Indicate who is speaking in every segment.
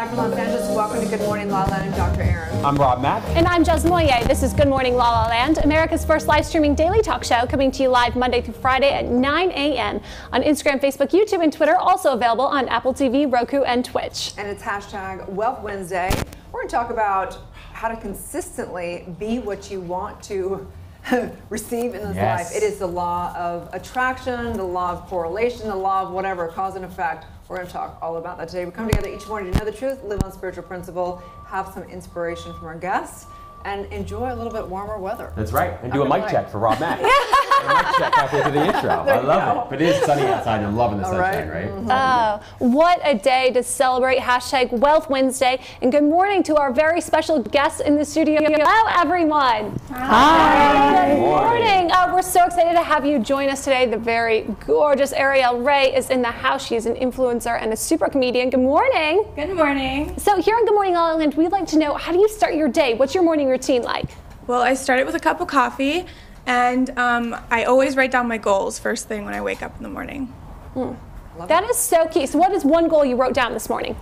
Speaker 1: live from Los Angeles. Welcome to Good Morning La La Land. I'm Dr. Erin.
Speaker 2: I'm Rob Mack.
Speaker 3: And I'm Jez Moye. This is Good Morning La La Land, America's first live streaming daily talk show, coming to you live Monday through Friday at 9 a.m. on Instagram, Facebook, YouTube, and Twitter. Also available on Apple TV, Roku, and Twitch.
Speaker 1: And it's hashtag Wealth Wednesday. We're going to talk about how to consistently be what you want to receive in this life. It is the law of attraction, the law of correlation, the law of whatever, cause and effect. We're going to talk all about that today. We come together each morning to know the truth, live on spiritual principle, have some inspiration from our guests, and enjoy a little bit warmer weather.
Speaker 2: That's right. And do a mic check for Rob Mack. A mic check halfway through the intro. I love it. But it is sunny outside and I'm loving the sunshine, right?
Speaker 3: Mm-hmm. What a day to celebrate hashtag Wealth Wednesday. And good morning to our very special guests in the studio. Hello, everyone.
Speaker 2: Hi.
Speaker 3: Good morning. We're so excited to have you join us today. The very gorgeous Ariel Ray is in the house. She's an influencer and a super comedian. Good morning.
Speaker 4: Good morning.
Speaker 3: So here on Good Morning La La Land, we'd like to know, how do you start your day? What's your morning routine like?
Speaker 4: Well, I start it with a cup of coffee, and I always write down my goals first thing when I wake up in the morning.
Speaker 3: That is so key. So what is one goal you wrote down this morning?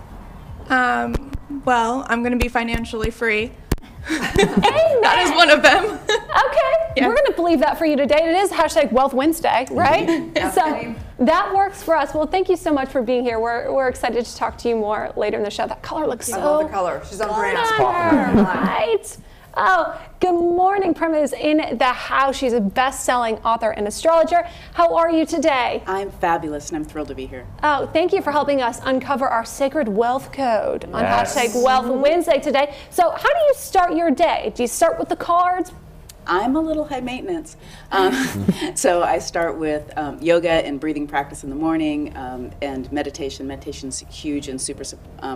Speaker 4: Well, I'm going to be financially free.
Speaker 3: Amen.
Speaker 4: That is one of them.
Speaker 3: Okay,
Speaker 4: Yeah.
Speaker 3: we're going to believe that for you today. It is hashtag Wealth Wednesday, right? So that works for us. Well, thank you so much for being here. We're excited to talk to you more later in the show. That color looks so
Speaker 1: I love the color. She's on brand.
Speaker 3: right? Oh, good morning. Prema is in the house. She's a best-selling author and astrologer. How are you today?
Speaker 5: I'm fabulous and I'm thrilled to be here.
Speaker 3: Oh, thank you for helping us uncover our sacred wealth code on hashtag Wealth Wednesday today. So how do you start your day? Do you start with the cards?
Speaker 5: I'm a little high maintenance. So I start with yoga and breathing practice in the morning and meditation. Meditation's huge and super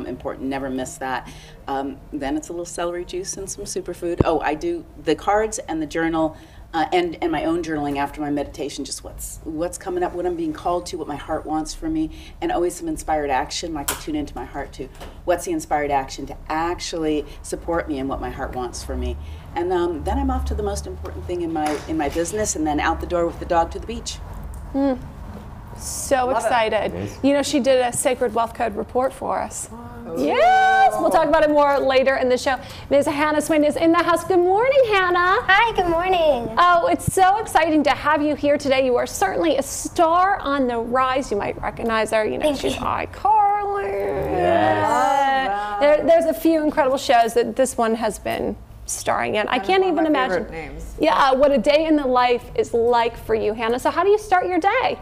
Speaker 5: important. Never miss that. Then it's a little celery juice and some superfood. Oh, I do the cards and the journal and my own journaling after my meditation, just what's coming up, what I'm being called to, what my heart wants from me, and always some inspired action. Like I tune into my heart to what's the inspired action to actually support me in what my heart wants for me. And then I'm off to the most important thing in my business, and then out the door with the dog to the beach.
Speaker 3: So excited. You know, she did a Sacred Wealth Code report for us. Yes, we'll talk about it more later in the show. Ms. Hannah Swain is in the house. Good morning, Hannah.
Speaker 6: Hi, good morning.
Speaker 3: Oh, it's so exciting to have you here today. You are certainly a star on the rise. You might recognize her. You know, she's iCarly.
Speaker 2: Yes.
Speaker 3: There's a few incredible shows that this one has been starring in. I can't even imagine.
Speaker 1: Names.
Speaker 3: Yeah, what a day in the life is like for you, Hannah. So how do you start your day?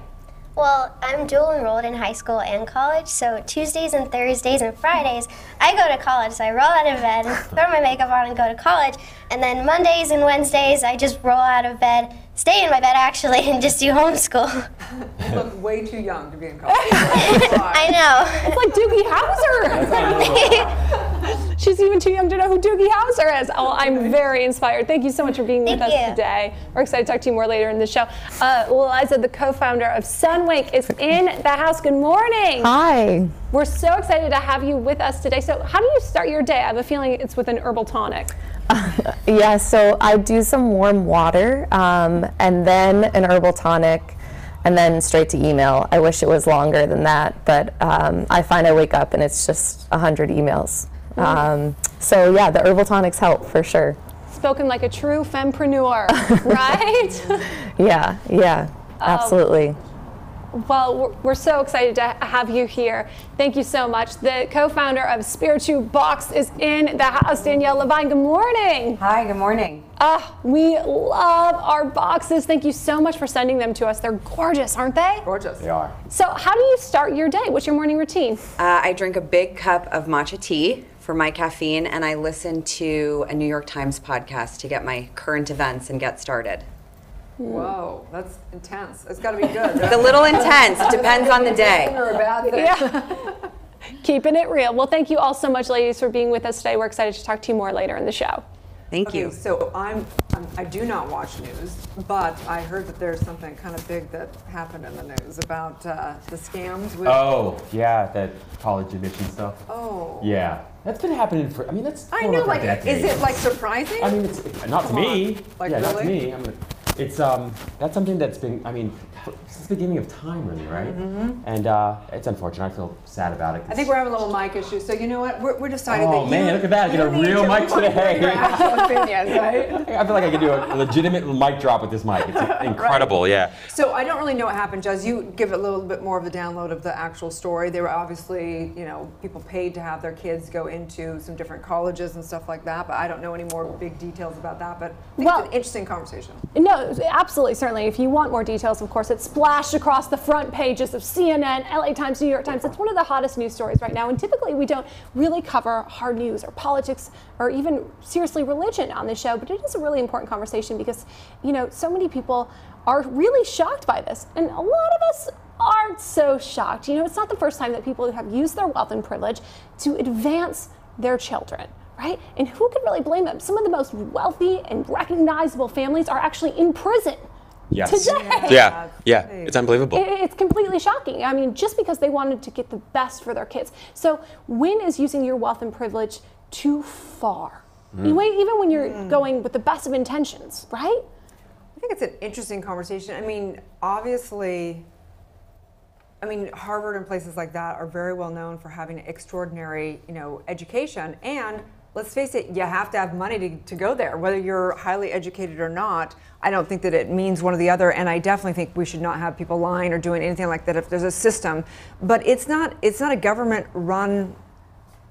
Speaker 6: Well, I'm dual enrolled in high school and college, so Tuesdays and Thursdays and Fridays, I go to college. So I roll out of bed, throw my makeup on, and go to college. And then Mondays and Wednesdays, I just roll out of bed, stay in my bed actually, and just do homeschool.
Speaker 1: You look way too young to be in college.
Speaker 6: I know.
Speaker 3: It's like Doogie Howser. She's even too young to know who Doogie Howser is. Oh, I'm very inspired. Thank you so much for being with us today. We're excited to talk to you more later in the show. Liza, the co-founder of Sunwake, is in the house. Good morning.
Speaker 7: Hi.
Speaker 3: We're so excited to have you with us today. So how do you start your day? I have a feeling it's with an herbal tonic.
Speaker 7: Yeah, so I do some warm water and then an herbal tonic and then straight to email. I wish it was longer than that, but I find I wake up and it's just 100 emails. So yeah, the herbal tonics help for sure.
Speaker 3: Spoken like a true fempreneur, right?
Speaker 7: Yeah, absolutely.
Speaker 3: Well, we're so excited to have you here. Thank you so much. The co-founder of Spiritual Box is in the house. Danielle Levine, good morning.
Speaker 8: Hi, good morning.
Speaker 3: We love our boxes. Thank you so much for sending them to us. They're gorgeous, aren't they?
Speaker 1: Gorgeous.
Speaker 2: They are.
Speaker 3: So how do you start your day? What's your morning routine?
Speaker 8: I drink a big cup of matcha tea for my caffeine, and I listen to a New York Times podcast to get my current events and get started.
Speaker 1: Whoa, that's intense. It's got to be good.
Speaker 8: It's a little intense. It depends on the day.
Speaker 1: Or a bad thing.
Speaker 3: Yeah. Keeping it real. Well, thank you all so much, ladies, for being with us today. We're excited to talk to you more later in the show.
Speaker 8: Thank you.
Speaker 1: So I do not watch news, but I heard that there's something kind of big that happened in the news about the scams with.
Speaker 2: Oh, yeah, that college admission stuff.
Speaker 1: Oh.
Speaker 2: Yeah, that's been happening for. I mean, that's.
Speaker 1: I know. Like, is it like surprising?
Speaker 2: I mean, it's not to me.
Speaker 1: Like,
Speaker 2: yeah,
Speaker 1: really?
Speaker 2: not to me. It's that's something that's been, I mean, since the beginning of time, really, right? And it's unfortunate. I feel sad about it.
Speaker 1: I think we're having a little mic issue. So you know what? We're deciding that
Speaker 2: Oh man, look at that! I get a real mic today.
Speaker 1: Your actual opinion, right?
Speaker 2: I feel like I could do a legitimate mic drop with this mic. It's incredible, yeah.
Speaker 1: So I don't really know what happened, Jazz. You give a little bit more of the download of the actual story. They were obviously, you know, people paid to have their kids go into some different colleges and stuff like that. But I don't know any more big details about that. But I think it's an interesting conversation.
Speaker 3: No, absolutely, certainly. If you want more details, of course, it's splashed across the front pages of CNN, LA Times, New York Times. It's one of the hottest news stories right now. And typically we don't really cover hard news or politics or even seriously religion on this show. But it is a really important conversation because, you know, so many people are really shocked by this. And a lot of us aren't so shocked. You know, it's not the first time that people have used their wealth and privilege to advance their children. Right? And who could really blame them? Some of the most wealthy and recognizable families are actually in prison today.
Speaker 2: Yeah, it's unbelievable.
Speaker 3: It's completely shocking. I mean, just because they wanted to get the best for their kids. So when is using your wealth and privilege too far? Even when you're going with the best of intentions, right?
Speaker 1: I think it's an interesting conversation. I mean, obviously, Harvard and places like that are very well known for having extraordinary, you know, education. And let's face it, you have to have money to go there, whether you're highly educated or not. I don't think that it means one or the other, and I definitely think we should not have people lying or doing anything like that if there's a system. But it's not a government-run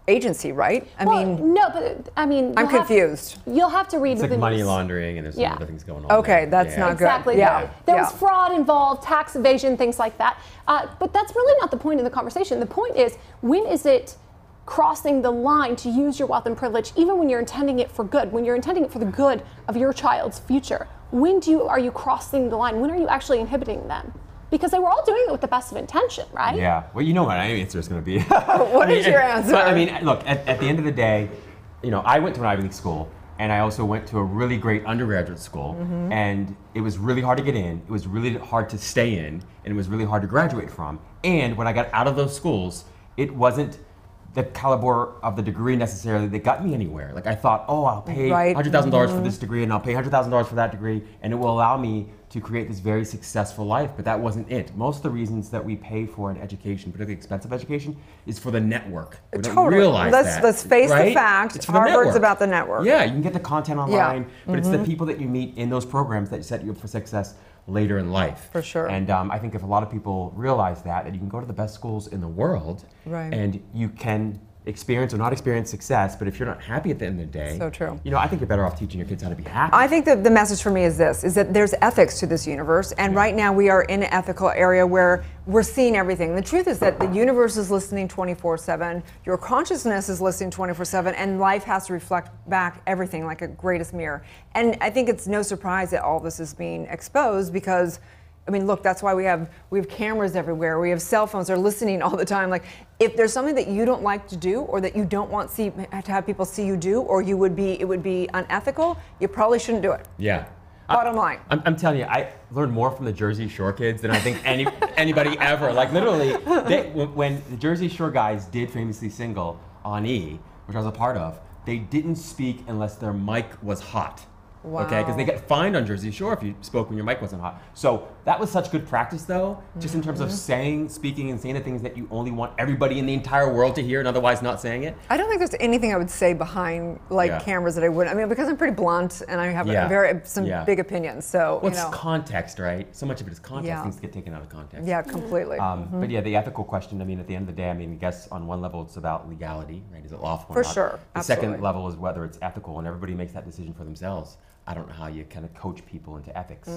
Speaker 1: agency, right?
Speaker 3: I'm
Speaker 1: confused.
Speaker 3: You'll have to read
Speaker 2: It's
Speaker 3: the
Speaker 2: like money
Speaker 3: news.
Speaker 2: laundering, and there's some other things going on.
Speaker 1: Okay,
Speaker 2: there.
Speaker 1: that's not good.
Speaker 3: Exactly.
Speaker 1: Yeah.
Speaker 3: There was fraud involved, tax evasion, things like that. But that's really not the point of the conversation. The point is, when is it crossing the line to use your wealth and privilege, even when you're intending it for good, when you're intending it for the good of your child's future? When are you crossing the line? When are you actually inhibiting them? Because they were all doing it with the best of intention, right?
Speaker 2: Yeah. Well, you know what my answer is going to be.
Speaker 1: What is your answer?
Speaker 2: But, look, at the end of the day, you know, I went to an Ivy League school, and I also went to a really great undergraduate school, and it was really hard to get in, it was really hard to stay in, and it was really hard to graduate from. And when I got out of those schools, it wasn't the caliber of the degree necessarily that got me anywhere. Like I thought, I'll pay $100,000 for this degree, and I'll pay $100,000 for that degree, and it will allow me to create this very successful life. But that wasn't it. Most of the reasons that we pay for an education, particularly expensive education, is for the network. We don't realize that.
Speaker 1: Let's face
Speaker 2: right?
Speaker 1: the fact.
Speaker 2: It's for the
Speaker 1: Harvard's
Speaker 2: network.
Speaker 1: about the network.
Speaker 2: Yeah, you can get the content online, but it's the people that you meet in those programs that set you up for success later in life.
Speaker 1: For sure.
Speaker 2: And I think if a lot of people realize that you can go to the best schools in the world, and you can experience or not experience success, but if you're not happy at the end of the day,
Speaker 1: so true.
Speaker 2: You know, I think you're better off teaching your kids how to be happy.
Speaker 1: I think that the message for me is this, is that there's ethics to this universe, and right now we are in an ethical area where we're seeing everything. The truth is that the universe is listening 24/7, your consciousness is listening 24/7, and life has to reflect back everything like a greatest mirror. And I think it's no surprise that all this is being exposed because, I mean, look, that's why we have cameras everywhere. We have cell phones. They're listening all the time. Like, if there's something that you don't like to do, or that you don't want to have people see you do, or it would be unethical, you probably shouldn't do it.
Speaker 2: Yeah.
Speaker 1: Bottom line.
Speaker 2: I'm telling you, I learned more from the Jersey Shore kids than I think anybody ever. Like literally, when the Jersey Shore guys did Famously Single on E, which I was a part of, they didn't speak unless their mic was hot.
Speaker 1: Wow.
Speaker 2: Okay, because they get fined on Jersey Shore if you spoke when your mic wasn't hot. So that was such good practice, though, just in terms of speaking and saying the things that you only want everybody in the entire world to hear and otherwise not saying it.
Speaker 1: I don't think there's anything I would say behind cameras that I wouldn't. I mean, because I'm pretty blunt and I have some big opinions. So
Speaker 2: well, it's context, right? So much of it is context. Things get taken out of context.
Speaker 1: Yeah, completely.
Speaker 2: But yeah, the ethical question. I mean, at the end of the day, I mean, I guess on one level it's about legality, right? Is it lawful or not?
Speaker 1: For sure.
Speaker 2: The second level is whether it's ethical, and everybody makes that decision for themselves. I don't know how you kind of coach people into ethics,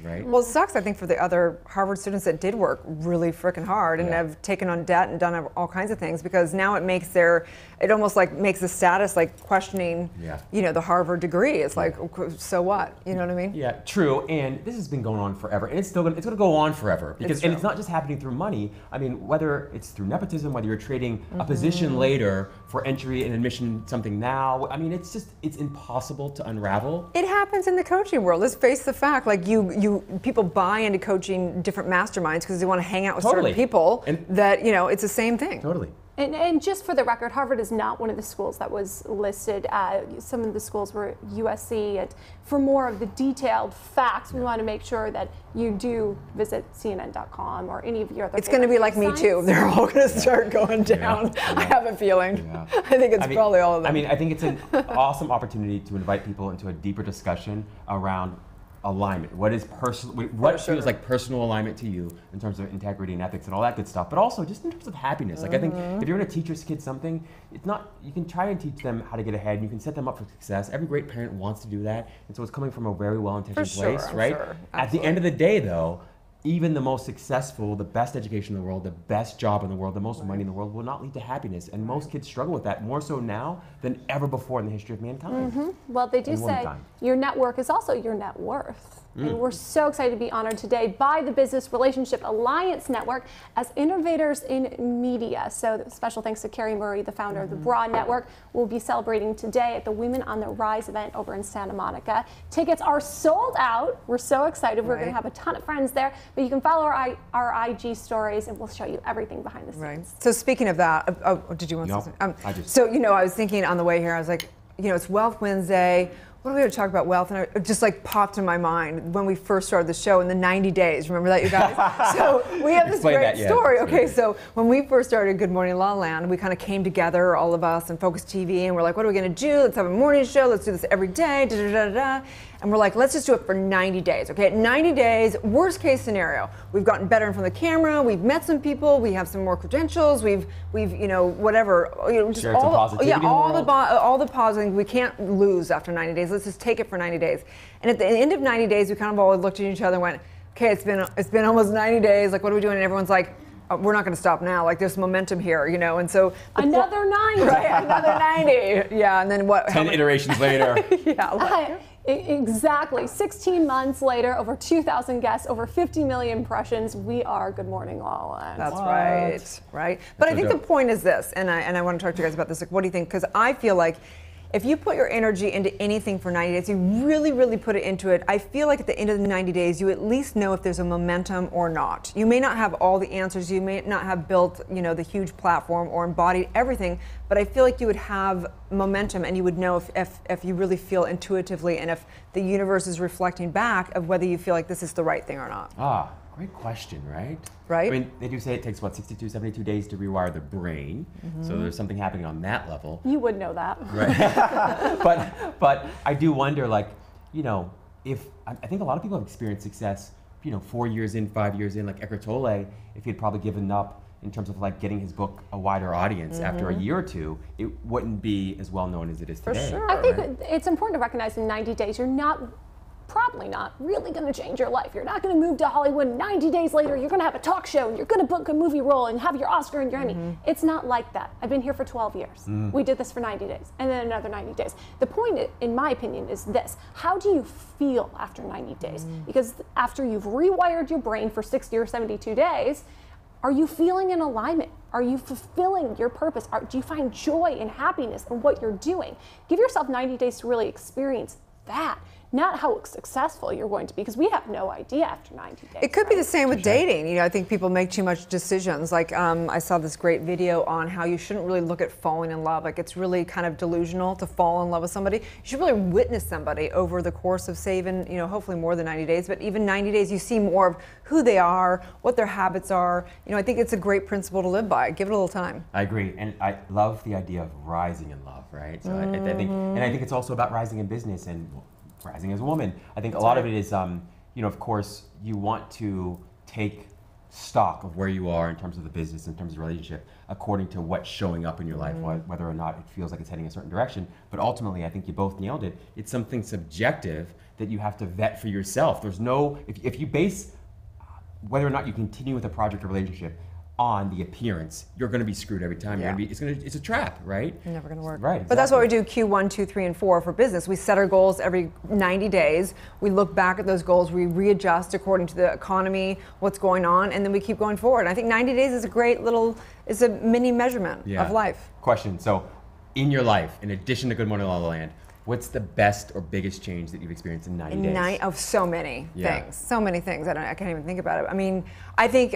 Speaker 2: right?
Speaker 1: Well, it sucks, I think, for the other Harvard students that did work really freaking hard and have taken on debt and done all kinds of things, because now it almost like makes the status like questioning, the Harvard degree. It's like, so what? You know what I mean?
Speaker 2: Yeah, true. And this has been going on forever, and it's going to go on forever because and it's not just happening through money. I mean, whether it's through nepotism, whether you're trading a position later for entry and admission something now. I mean, it's impossible to unravel.
Speaker 1: It happens in the coaching world. Let's face the fact. Like people buy into coaching different masterminds because they want to hang out with certain people. And that it's the same thing.
Speaker 2: Totally.
Speaker 3: And just for the record, Harvard is not one of the schools that was listed. Some of the schools were USC. And for more of the detailed facts, we want to make sure that you do visit CNN.com or any of your other.
Speaker 1: It's going to be like Me Too. They're all going to start going down. I have a feeling. I think it's probably all of them.
Speaker 2: I think it's an awesome opportunity to invite people into a deeper discussion around alignment. What is personal? What feels like personal alignment to you in terms of integrity and ethics and all that good stuff? But also just in terms of happiness. Like I think if you're going to teach your kids something, it's not. You can try and teach them how to get ahead. And you can set them up for success. Every great parent wants to do that, and so it's coming from a very well-intentioned place, right? At the end of the day, though, even the most successful, the best education in the world, the best job in the world, the most money in the world will not lead to happiness. And most kids struggle with that more so now than ever before in the history of mankind.
Speaker 3: Well, they do say your network is also your net worth. And we're so excited to be honored today by the Business Relationship Alliance Network as innovators in media. So special thanks to Carrie Murray, the founder of the Broad Network. We'll be celebrating today at the Women on the Rise event over in Santa Monica. Tickets are sold out. We're so excited. We're going to have a ton of friends there. But you can follow our IG stories, and we'll show you everything behind the scenes.
Speaker 1: So speaking of that, did you want to say something? So, I was thinking on the way here, I was like, it's Wealth Wednesday. What are we going to talk about wealth? And it just like popped in my mind when we first started the show in the 90 days. Remember that, you guys? So we have this great story. Okay, so when we first started Good Morning LaLaLand, we kind of came together, all of us, and Focus TV, and we're like, what are we going to do? Let's have a morning show. Let's do this every day. Da, da, da, da. And we're like, let's just do it for 90 days. Okay, at 90 days, worst case scenario, we've gotten better in front of the camera. We've met some people. We have some more credentials. We've whatever. Just
Speaker 2: shared some positivity
Speaker 1: all the positive. We can't lose after 90 days. Let's just take it for 90 days. And at the end of 90 days, we kind of all looked at each other and went, okay, it's been almost 90 days. Like, what are we doing? And everyone's like, we're not going to stop now. Like, there's momentum here, and so
Speaker 3: another 90,
Speaker 1: right? Another 90, yeah. And then what?
Speaker 2: 10 iterations later.
Speaker 3: Exactly. 16 months later, over 2,000 guests, over 50 million impressions. We are Good Morning LaLaLand.
Speaker 1: That's right. But I think the point is this, and I want to talk to you guys about this. Like, what do you think? Because I feel like if you put your energy into anything for 90 days, you really, really put it into it, I feel like at the end of the 90 days, you at least know if there's a momentum or not. You may not have all the answers, you may not have built, the huge platform or embodied everything, but I feel like you would have momentum and you would know if you really feel intuitively and if the universe is reflecting back of whether you feel like this is the right thing or not.
Speaker 2: Great question, right?
Speaker 1: Right.
Speaker 2: I mean, they do say it takes, 62, 72 days to rewire the brain. So there's something happening on that level.
Speaker 3: You would know that.
Speaker 2: Right. but I do wonder, if, I think a lot of people have experienced success, 4 years in, 5 years in, like Eckhart Tolle, if he had probably given up in terms of getting his book a wider audience after a year or two, it wouldn't be as well known as it is today.
Speaker 1: For sure.
Speaker 3: I think it's important to recognize in 90 days, you're probably not really going to change your life. You're not going to move to Hollywood 90 days later, you're going to have a talk show and you're going to book a movie role and have your Oscar and your Emmy. It's not like that. I've been here for 12 years. We did this for 90 days and then another 90 days. The point, in my opinion, is this. How do you feel after 90 days? Because after you've rewired your brain for 60 or 72 days, are you feeling in alignment? Are you fulfilling your purpose? Do you find joy and happiness in what you're doing? Give yourself 90 days to really experience that. Not how successful you're going to be, because we have no idea after 90 days.
Speaker 1: It could be the same with dating. I think people make too much decisions. Like I saw this great video on how you shouldn't really look at falling in love. Like it's really kind of delusional to fall in love with somebody. You should really witness somebody over the course of, say, even, hopefully more than 90 days, but even 90 days, you see more of who they are, what their habits are. I think it's a great principle to live by. Give it a little time.
Speaker 2: I agree, and I love the idea of rising in love, right? So I think it's also about rising in business and rising as a woman. I think a lot of it is, of course, you want to take stock of where you are in terms of the business, in terms of the relationship, according to what's showing up in your life, whether or not it feels like it's heading a certain direction. But ultimately, I think you both nailed it. It's something subjective that you have to vet for yourself. There's no, if you base whether or not you continue with a project or relationship on the appearance, you're going to be screwed every time. It's a trap, right?
Speaker 1: Never going to work.
Speaker 2: Right. Exactly.
Speaker 1: But that's what we do Q1, 2, 3, and 4 for business. We set our goals every 90 days. We look back at those goals. We readjust according to the economy, what's going on, and then we keep going forward. I think 90 days is a great it's a mini measurement of life.
Speaker 2: Question. So, in your life, in addition to Good Morning LaLaLand, what's the best or biggest change that you've experienced in 90 days?
Speaker 1: So many things. So many things. I can't even think about it. I mean, I think,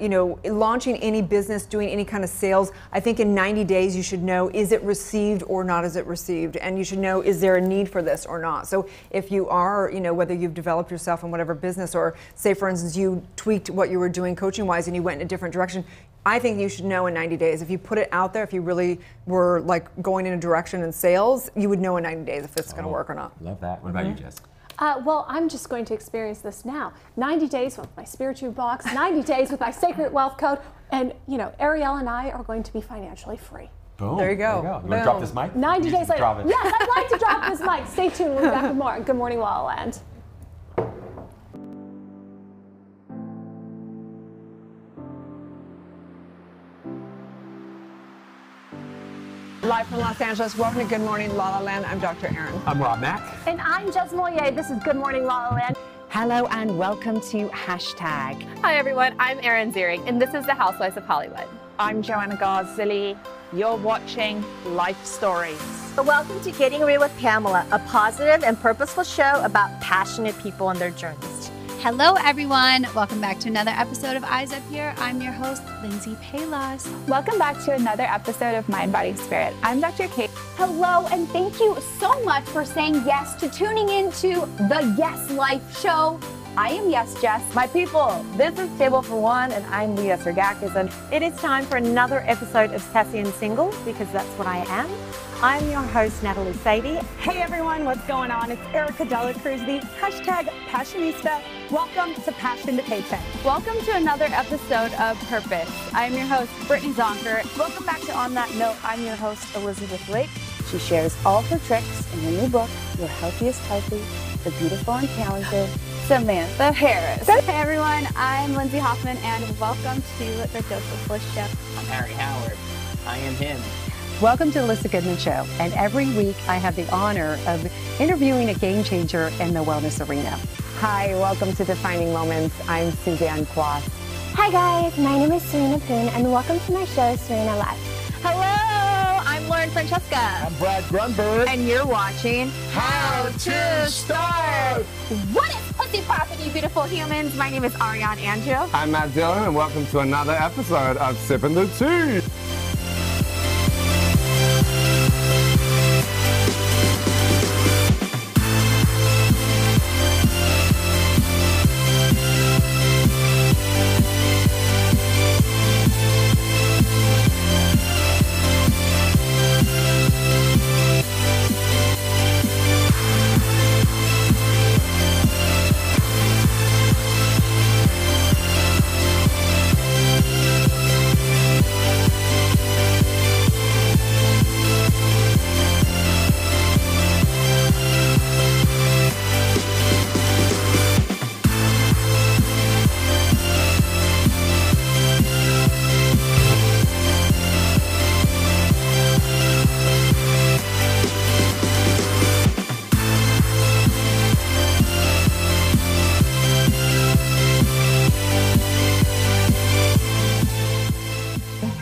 Speaker 1: you know, launching any business, doing any kind of sales, I think in 90 days you should know, is it received or not is it received? And you should know, is there a need for this or not? So if you are, you know, whether you've developed yourself in whatever business, or say, for instance, you tweaked what you were doing coaching-wise and you went in a different direction, I think you should know in 90 days. If you put it out there, if you really were like going in a direction in sales, you would know in 90 days if it's going to work or not.
Speaker 2: Love that. What about you, Jess?
Speaker 3: Well, I'm just going to experience this now. 90 days with my spiritual box, 90 days with my sacred wealth code, and you know, Ariel and I are going to be financially free.
Speaker 2: Boom.
Speaker 1: There you go.
Speaker 2: You want to drop this mic?
Speaker 3: 90 days later.
Speaker 2: Drop it.
Speaker 3: Yes, I'd like to drop this mic. Stay tuned. We'll be back with more. Good morning, La La Land.
Speaker 1: Live from Los Angeles, welcome to Good Morning La La Land. I'm Dr. Erin.
Speaker 2: I'm Rob Mack.
Speaker 3: And I'm Jess Moyer. This is Good Morning La La Land.
Speaker 9: Hello and welcome to Hashtag.
Speaker 10: Hi everyone, I'm Erin Ziering and this is the Housewives of Hollywood.
Speaker 9: I'm Joanna Garzilli. You're watching Life Stories.
Speaker 11: Welcome to Getting Real with Pamela, a positive and purposeful show about passionate people and their journeys.
Speaker 12: Hello everyone, welcome back to another episode of Eyes Up Here. I'm your host, Lindsay Palos.
Speaker 10: Welcome back to another episode of Mind, Body, Spirit. I'm Dr. Kate.
Speaker 12: Hello, and thank you so much for saying yes to tuning into the Yes Life Show. I am Yes Jess.
Speaker 11: My people, this is Table for One, and I'm Leah Sergakis, and it is time for another episode of Sassy and Single, because that's what I am. I'm your host, Natalie Sadie.
Speaker 9: Hey everyone, what's going on? It's Erica Della Cruz, the Hashtag Passionista. Welcome to Passion to Paycheck.
Speaker 10: Welcome to another episode of Purpose. I'm your host, Brittany Zonker.
Speaker 11: Welcome back to On That Note. I'm your host, Elizabeth Lake. She shares all her tricks in her new book, Your Healthiest Healthy, The Beautiful and Talented,
Speaker 10: Samantha Harris. Hey everyone, I'm Lindsay Hoffman and welcome to the Joseph Bliss Show.
Speaker 13: I'm Harry Howard. I am him.
Speaker 9: Welcome to the Alyssa Goodman Show, and every week I have the honor of interviewing a game changer in the wellness arena.
Speaker 14: Hi, welcome to Defining Moments. I'm Suzanne Quas.
Speaker 6: Hi guys, my name is Serena Poon and welcome to my show, Serena Live.
Speaker 10: Hello, I'm Lauren Francesca.
Speaker 15: I'm Brad Grunberg.
Speaker 11: And you're watching
Speaker 15: How to Start.
Speaker 12: What is pussy poppin', you beautiful humans?
Speaker 11: My name is Ariane Angel.
Speaker 15: I'm Matt Dillon, and welcome to another episode of Sippin' the Tea.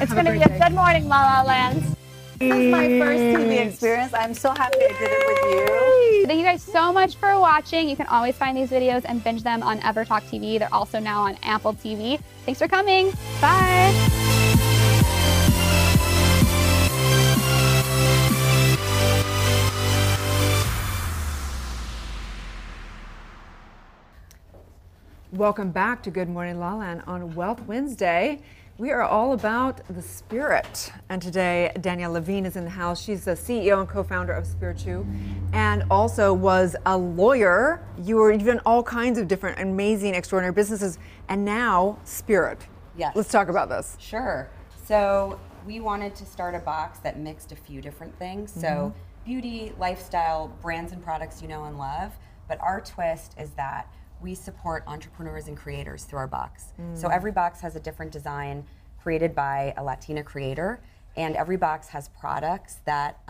Speaker 10: It's going to be a good morning, La La Land.
Speaker 11: This is my first TV experience. I'm so happy I did it with you.
Speaker 10: Thank you guys so much for watching. You can always find these videos and binge them on EverTalk TV. They're also now on Apple TV. Thanks for coming. Bye.
Speaker 1: Welcome back to Good Morning La La Land on Wealth Wednesday. We are all about the spirit. And today, Danielle Levine is in the house. She's the CEO and co-founder of Spiritu and also was a lawyer. You've done all kinds of different amazing, extraordinary businesses. And now, Spirit.
Speaker 8: Yes.
Speaker 1: Let's talk about this.
Speaker 8: Sure. So we wanted to start a box that mixed a few different things. So beauty, lifestyle, brands and products you know and love. But our twist is that we support entrepreneurs and creators through our box. So every box has a different design created by a Latina creator, and every box has products that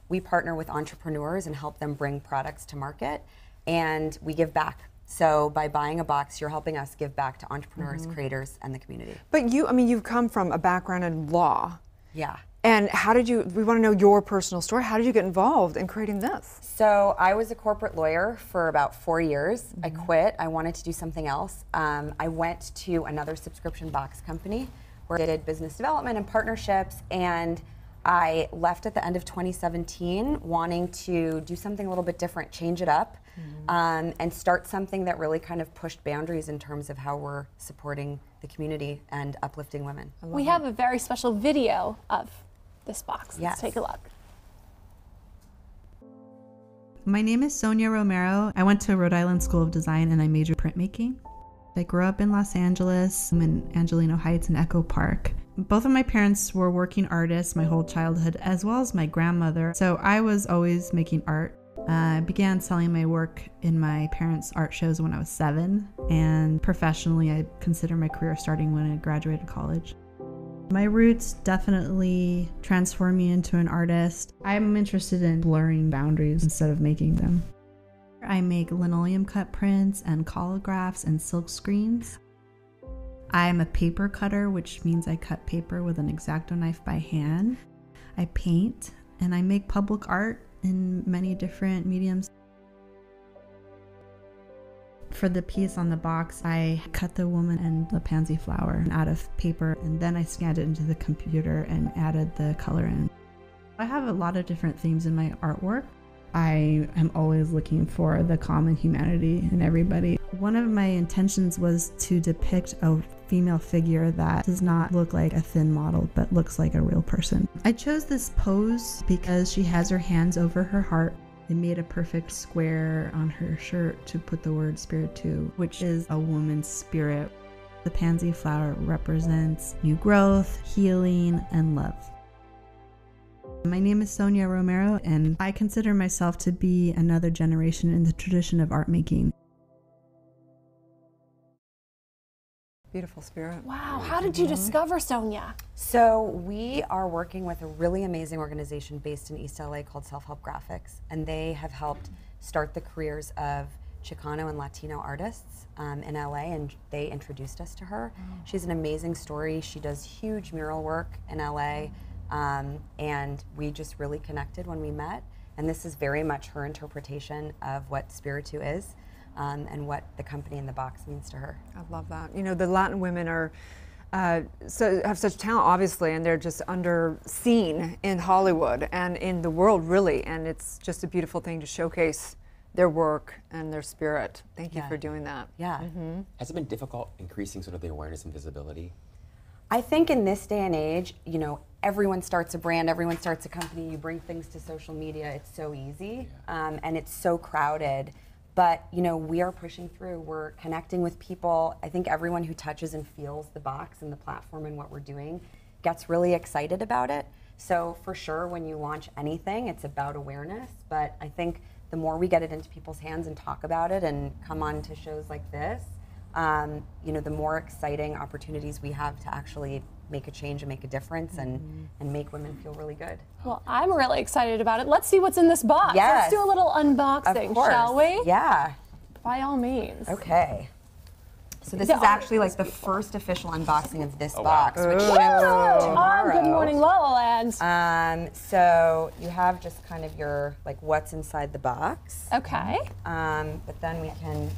Speaker 8: we partner with entrepreneurs and help them bring products to market, and we give back. So by buying a box, you're helping us give back to entrepreneurs, creators, and the community.
Speaker 1: But you've come from a background in law.
Speaker 8: Yeah.
Speaker 1: And how did you, we want to know your personal story. How did you get involved in creating this?
Speaker 8: So I was a corporate lawyer for about 4 years. I quit. I wanted to do something else. I went to another subscription box company where I did business development and partnerships, and I left at the end of 2017 wanting to do something a little bit different, change it up, and start something that really kind of pushed boundaries in terms of how we're supporting the community and uplifting women.
Speaker 3: We have a very special video of this box. Let's take a look.
Speaker 16: My name is Sonia Romero. I went to Rhode Island School of Design and I majored in printmaking. I grew up in Los Angeles, in Angelino Heights and Echo Park. Both of my parents were working artists my whole childhood, as well as my grandmother. So I was always making art. I began selling my work in my parents' art shows when I was 7, and professionally I consider my career starting when I graduated college. My roots definitely transformed me into an artist. I'm interested in blurring boundaries instead of making them. I make linoleum cut prints and collagraphs and silk screens. I'm a paper cutter, which means I cut paper with an X-Acto knife by hand. I paint, and I make public art in many different mediums. For the piece on the box, I cut the woman and the pansy flower out of paper, and then I scanned it into the computer and added the color in. I have a lot of different themes in my artwork. I am always looking for the common humanity in everybody. One of my intentions was to depict a female figure that does not look like a thin model, but looks like a real person. I chose this pose because she has her hands over her heart. It made a perfect square on her shirt to put the word spirit to, which is a woman's spirit. The pansy flower represents new growth, healing, and love. My name is Sonia Romero, and I consider myself to be another generation in the tradition of art making.
Speaker 1: Beautiful spirit.
Speaker 3: Wow, how did you discover Sonia?
Speaker 8: So we are working with a really amazing organization based in East LA called Self-Help Graphics, and they have helped start the careers of Chicano and Latino artists in LA, and they introduced us to her. She's an amazing story. She does huge mural work in LA, and we just really connected when we met, and this is very much her interpretation of what Spiritu is. And what the company in the box means to her.
Speaker 1: I love that. You know, the Latin women are have such talent, obviously, and they're just underseen in Hollywood and in the world, really. And it's just a beautiful thing to showcase their work and their spirit. Thank you for doing that.
Speaker 8: Yeah.
Speaker 2: Has it been difficult increasing sort of the awareness and visibility?
Speaker 8: I think in this day and age, you know, everyone starts a brand, everyone starts a company, you bring things to social media, it's so easy, and it's so crowded. But, you know, we are pushing through, we're connecting with people. I think everyone who touches and feels the box and the platform and what we're doing gets really excited about it. So for sure, when you launch anything, it's about awareness. But I think the more we get it into people's hands and talk about it and come on to shows like this, you know, the more exciting opportunities we have to actually make a change and make a difference and make women feel really good.
Speaker 3: Well, I'm really excited about it. Let's see what's in this box.
Speaker 8: Yes.
Speaker 3: Let's do a little unboxing,
Speaker 8: Of course.
Speaker 3: shall we?
Speaker 8: Yeah.
Speaker 3: By all means.
Speaker 8: Okay. So this is actually like the first official unboxing of this box, which ships tomorrow.
Speaker 3: Good morning, LALALAND.
Speaker 8: So you have just kind of your, like, what's inside the box.
Speaker 3: Okay.
Speaker 8: But then we can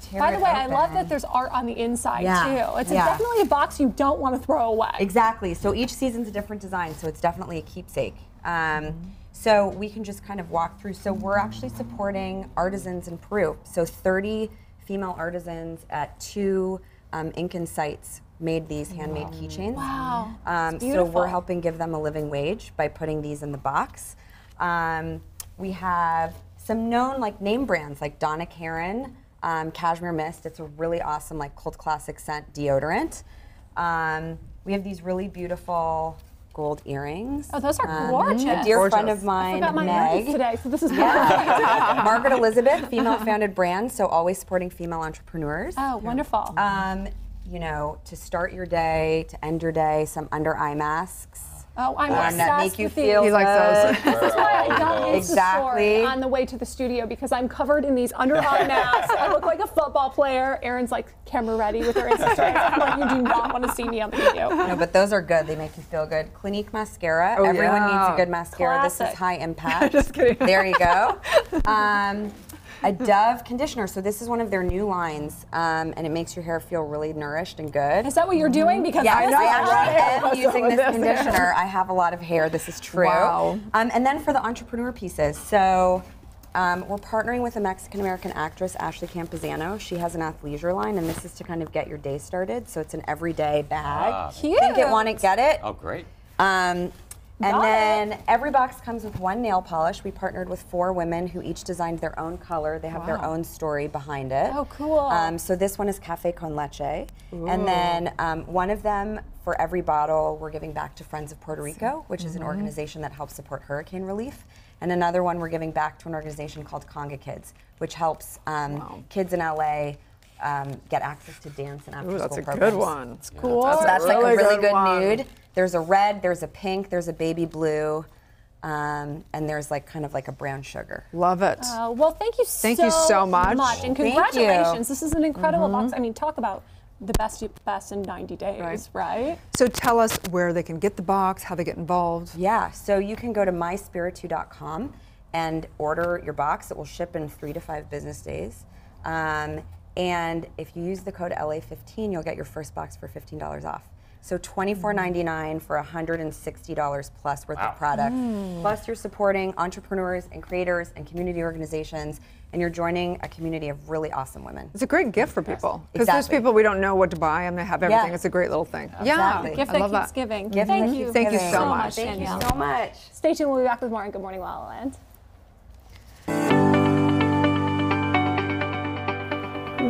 Speaker 8: tear
Speaker 3: By the
Speaker 8: it
Speaker 3: way, I
Speaker 8: open.
Speaker 3: love that there's art on the inside too. It's
Speaker 8: Yeah.
Speaker 3: definitely a box you don't want to throw away.
Speaker 8: Exactly. So each season's a different design, so it's definitely a keepsake. So we can just kind of walk through. So we're actually supporting artisans in Peru. So 30 female artisans at 2 Incan sites made these handmade keychains.
Speaker 3: Wow. It's
Speaker 8: So
Speaker 3: beautiful.
Speaker 8: we're helping give them a living wage by putting these in the box. We have some known like name brands like Donna Karan, Cashmere Mist. It's a really awesome like cult classic scent deodorant. We have these really beautiful gold earrings.
Speaker 3: Oh, those are gorgeous.
Speaker 8: A dear friend of mine,
Speaker 3: I forgot my
Speaker 8: Meg.
Speaker 3: earrings today, so this is
Speaker 8: Yeah. Margaret Elizabeth, female-founded brand, so always supporting female entrepreneurs.
Speaker 3: Oh, wonderful.
Speaker 8: You know, to start your day, to end your day, some under-eye masks.
Speaker 3: Oh, I'm
Speaker 8: that
Speaker 3: obsessed
Speaker 8: make you
Speaker 3: with
Speaker 8: feel
Speaker 3: these.
Speaker 1: He likes those.
Speaker 3: This is why I got Insta
Speaker 8: Exactly.
Speaker 3: story on the way to the studio because I'm covered in these under-eye masks. I look like a football player. Erin's like camera ready with her Insta stories. I'm like, you do not want to see me on the video.
Speaker 8: No, but those are good. They make you feel good. Clinique mascara.
Speaker 1: Oh,
Speaker 8: Everyone
Speaker 1: yeah.
Speaker 8: needs a good mascara. This
Speaker 3: Classic.
Speaker 8: is high impact.
Speaker 1: Just kidding.
Speaker 8: There you go. A Dove conditioner. So this is one of their new lines, and it makes your hair feel really nourished and good.
Speaker 3: Is that what you're doing? Because
Speaker 8: Yes,
Speaker 3: I
Speaker 8: I actually am using this
Speaker 3: this
Speaker 8: conditioner. I have a lot of hair. This is true.
Speaker 1: Wow.
Speaker 8: And then for the entrepreneur pieces, so we're partnering with a Mexican-American actress, Ashley Campuzano. She has an athleisure line, and this is to kind of get your day started. So it's an everyday bag.
Speaker 3: Cute.
Speaker 8: Think it, want it, get it.
Speaker 17: Oh, great.
Speaker 8: And then every box comes with one nail polish. We partnered with 4 women who each designed their own color. They have their own story behind it.
Speaker 3: Oh, cool.
Speaker 8: So this one is Cafe con Leche. And then one of them, for every bottle, we're giving back to Friends of Puerto Rico, which is an organization that helps support hurricane relief. And another one we're giving back to an organization called Conga Kids, which helps kids in LA get access to dance and after-school
Speaker 1: That's a
Speaker 8: programs.
Speaker 1: good one.
Speaker 3: It's cool.
Speaker 8: So that's like a really good
Speaker 1: one.
Speaker 8: nude. There's a red, there's a pink, there's a baby blue, and there's like kind of like a brown sugar.
Speaker 1: Love it.
Speaker 3: Well, thank you
Speaker 1: Thank you so much.
Speaker 3: And
Speaker 8: Thank you.
Speaker 3: congratulations. This is an incredible box. I mean, talk about the best in 90 days, right?
Speaker 1: So tell us where they can get the box, how they get involved.
Speaker 8: Yeah, so you can go to myspiritu.com and order your box. It will ship in 3 to 5 business days. And if you use the code LA15, you'll get your first box for $15 off. So $24.99 for $160 plus worth of product. Plus you're supporting entrepreneurs and creators and community organizations, and you're joining a community of really awesome women.
Speaker 1: It's a great gift for people. Because there's people we don't know what to buy and they have everything. It's a great little thing.
Speaker 8: Exactly.
Speaker 3: Gift
Speaker 1: I
Speaker 3: that
Speaker 1: love
Speaker 3: keeps
Speaker 1: that.
Speaker 3: giving.
Speaker 8: Gift
Speaker 3: Thank
Speaker 8: that
Speaker 3: you.
Speaker 8: keeps
Speaker 1: Thank you
Speaker 8: giving.
Speaker 1: so much.
Speaker 8: Thank you
Speaker 3: Danielle.
Speaker 8: so much.
Speaker 3: Stay tuned. We'll be back with more on Good Morning La La Land.